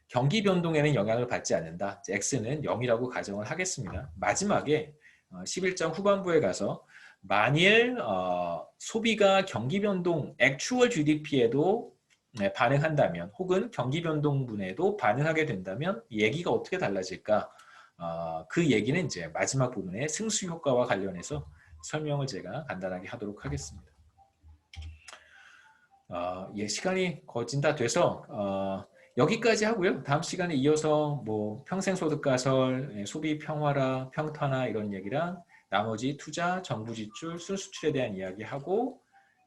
Speaker 1: 경기 변동에는 영향을 받지 않는다. X는 0이라고 가정을 하겠습니다. 마지막에 11장 후반부에 가서 만일 소비가 경기 변동, 액추얼 GDP에도 반응한다면 혹은 경기 변동분에도 반응하게 된다면 얘기가 어떻게 달라질까? 그 얘기는 이제 마지막 부분의 승수 효과와 관련해서 설명을 제가 간단하게 하도록 하겠습니다. 시간이 거진 다 돼서 여기까지 하고요. 다음 시간에 이어서 뭐 평생소득 가설, 소비 평화라, 평탄화 이런 얘기랑 나머지 투자, 정부 지출, 순수출에 대한 이야기하고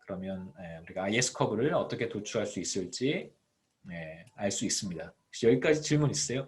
Speaker 1: 그러면 우리가 IS 커브를 어떻게 도출할 수 있을지 알 수 있습니다. 혹시 여기까지 질문 있으세요?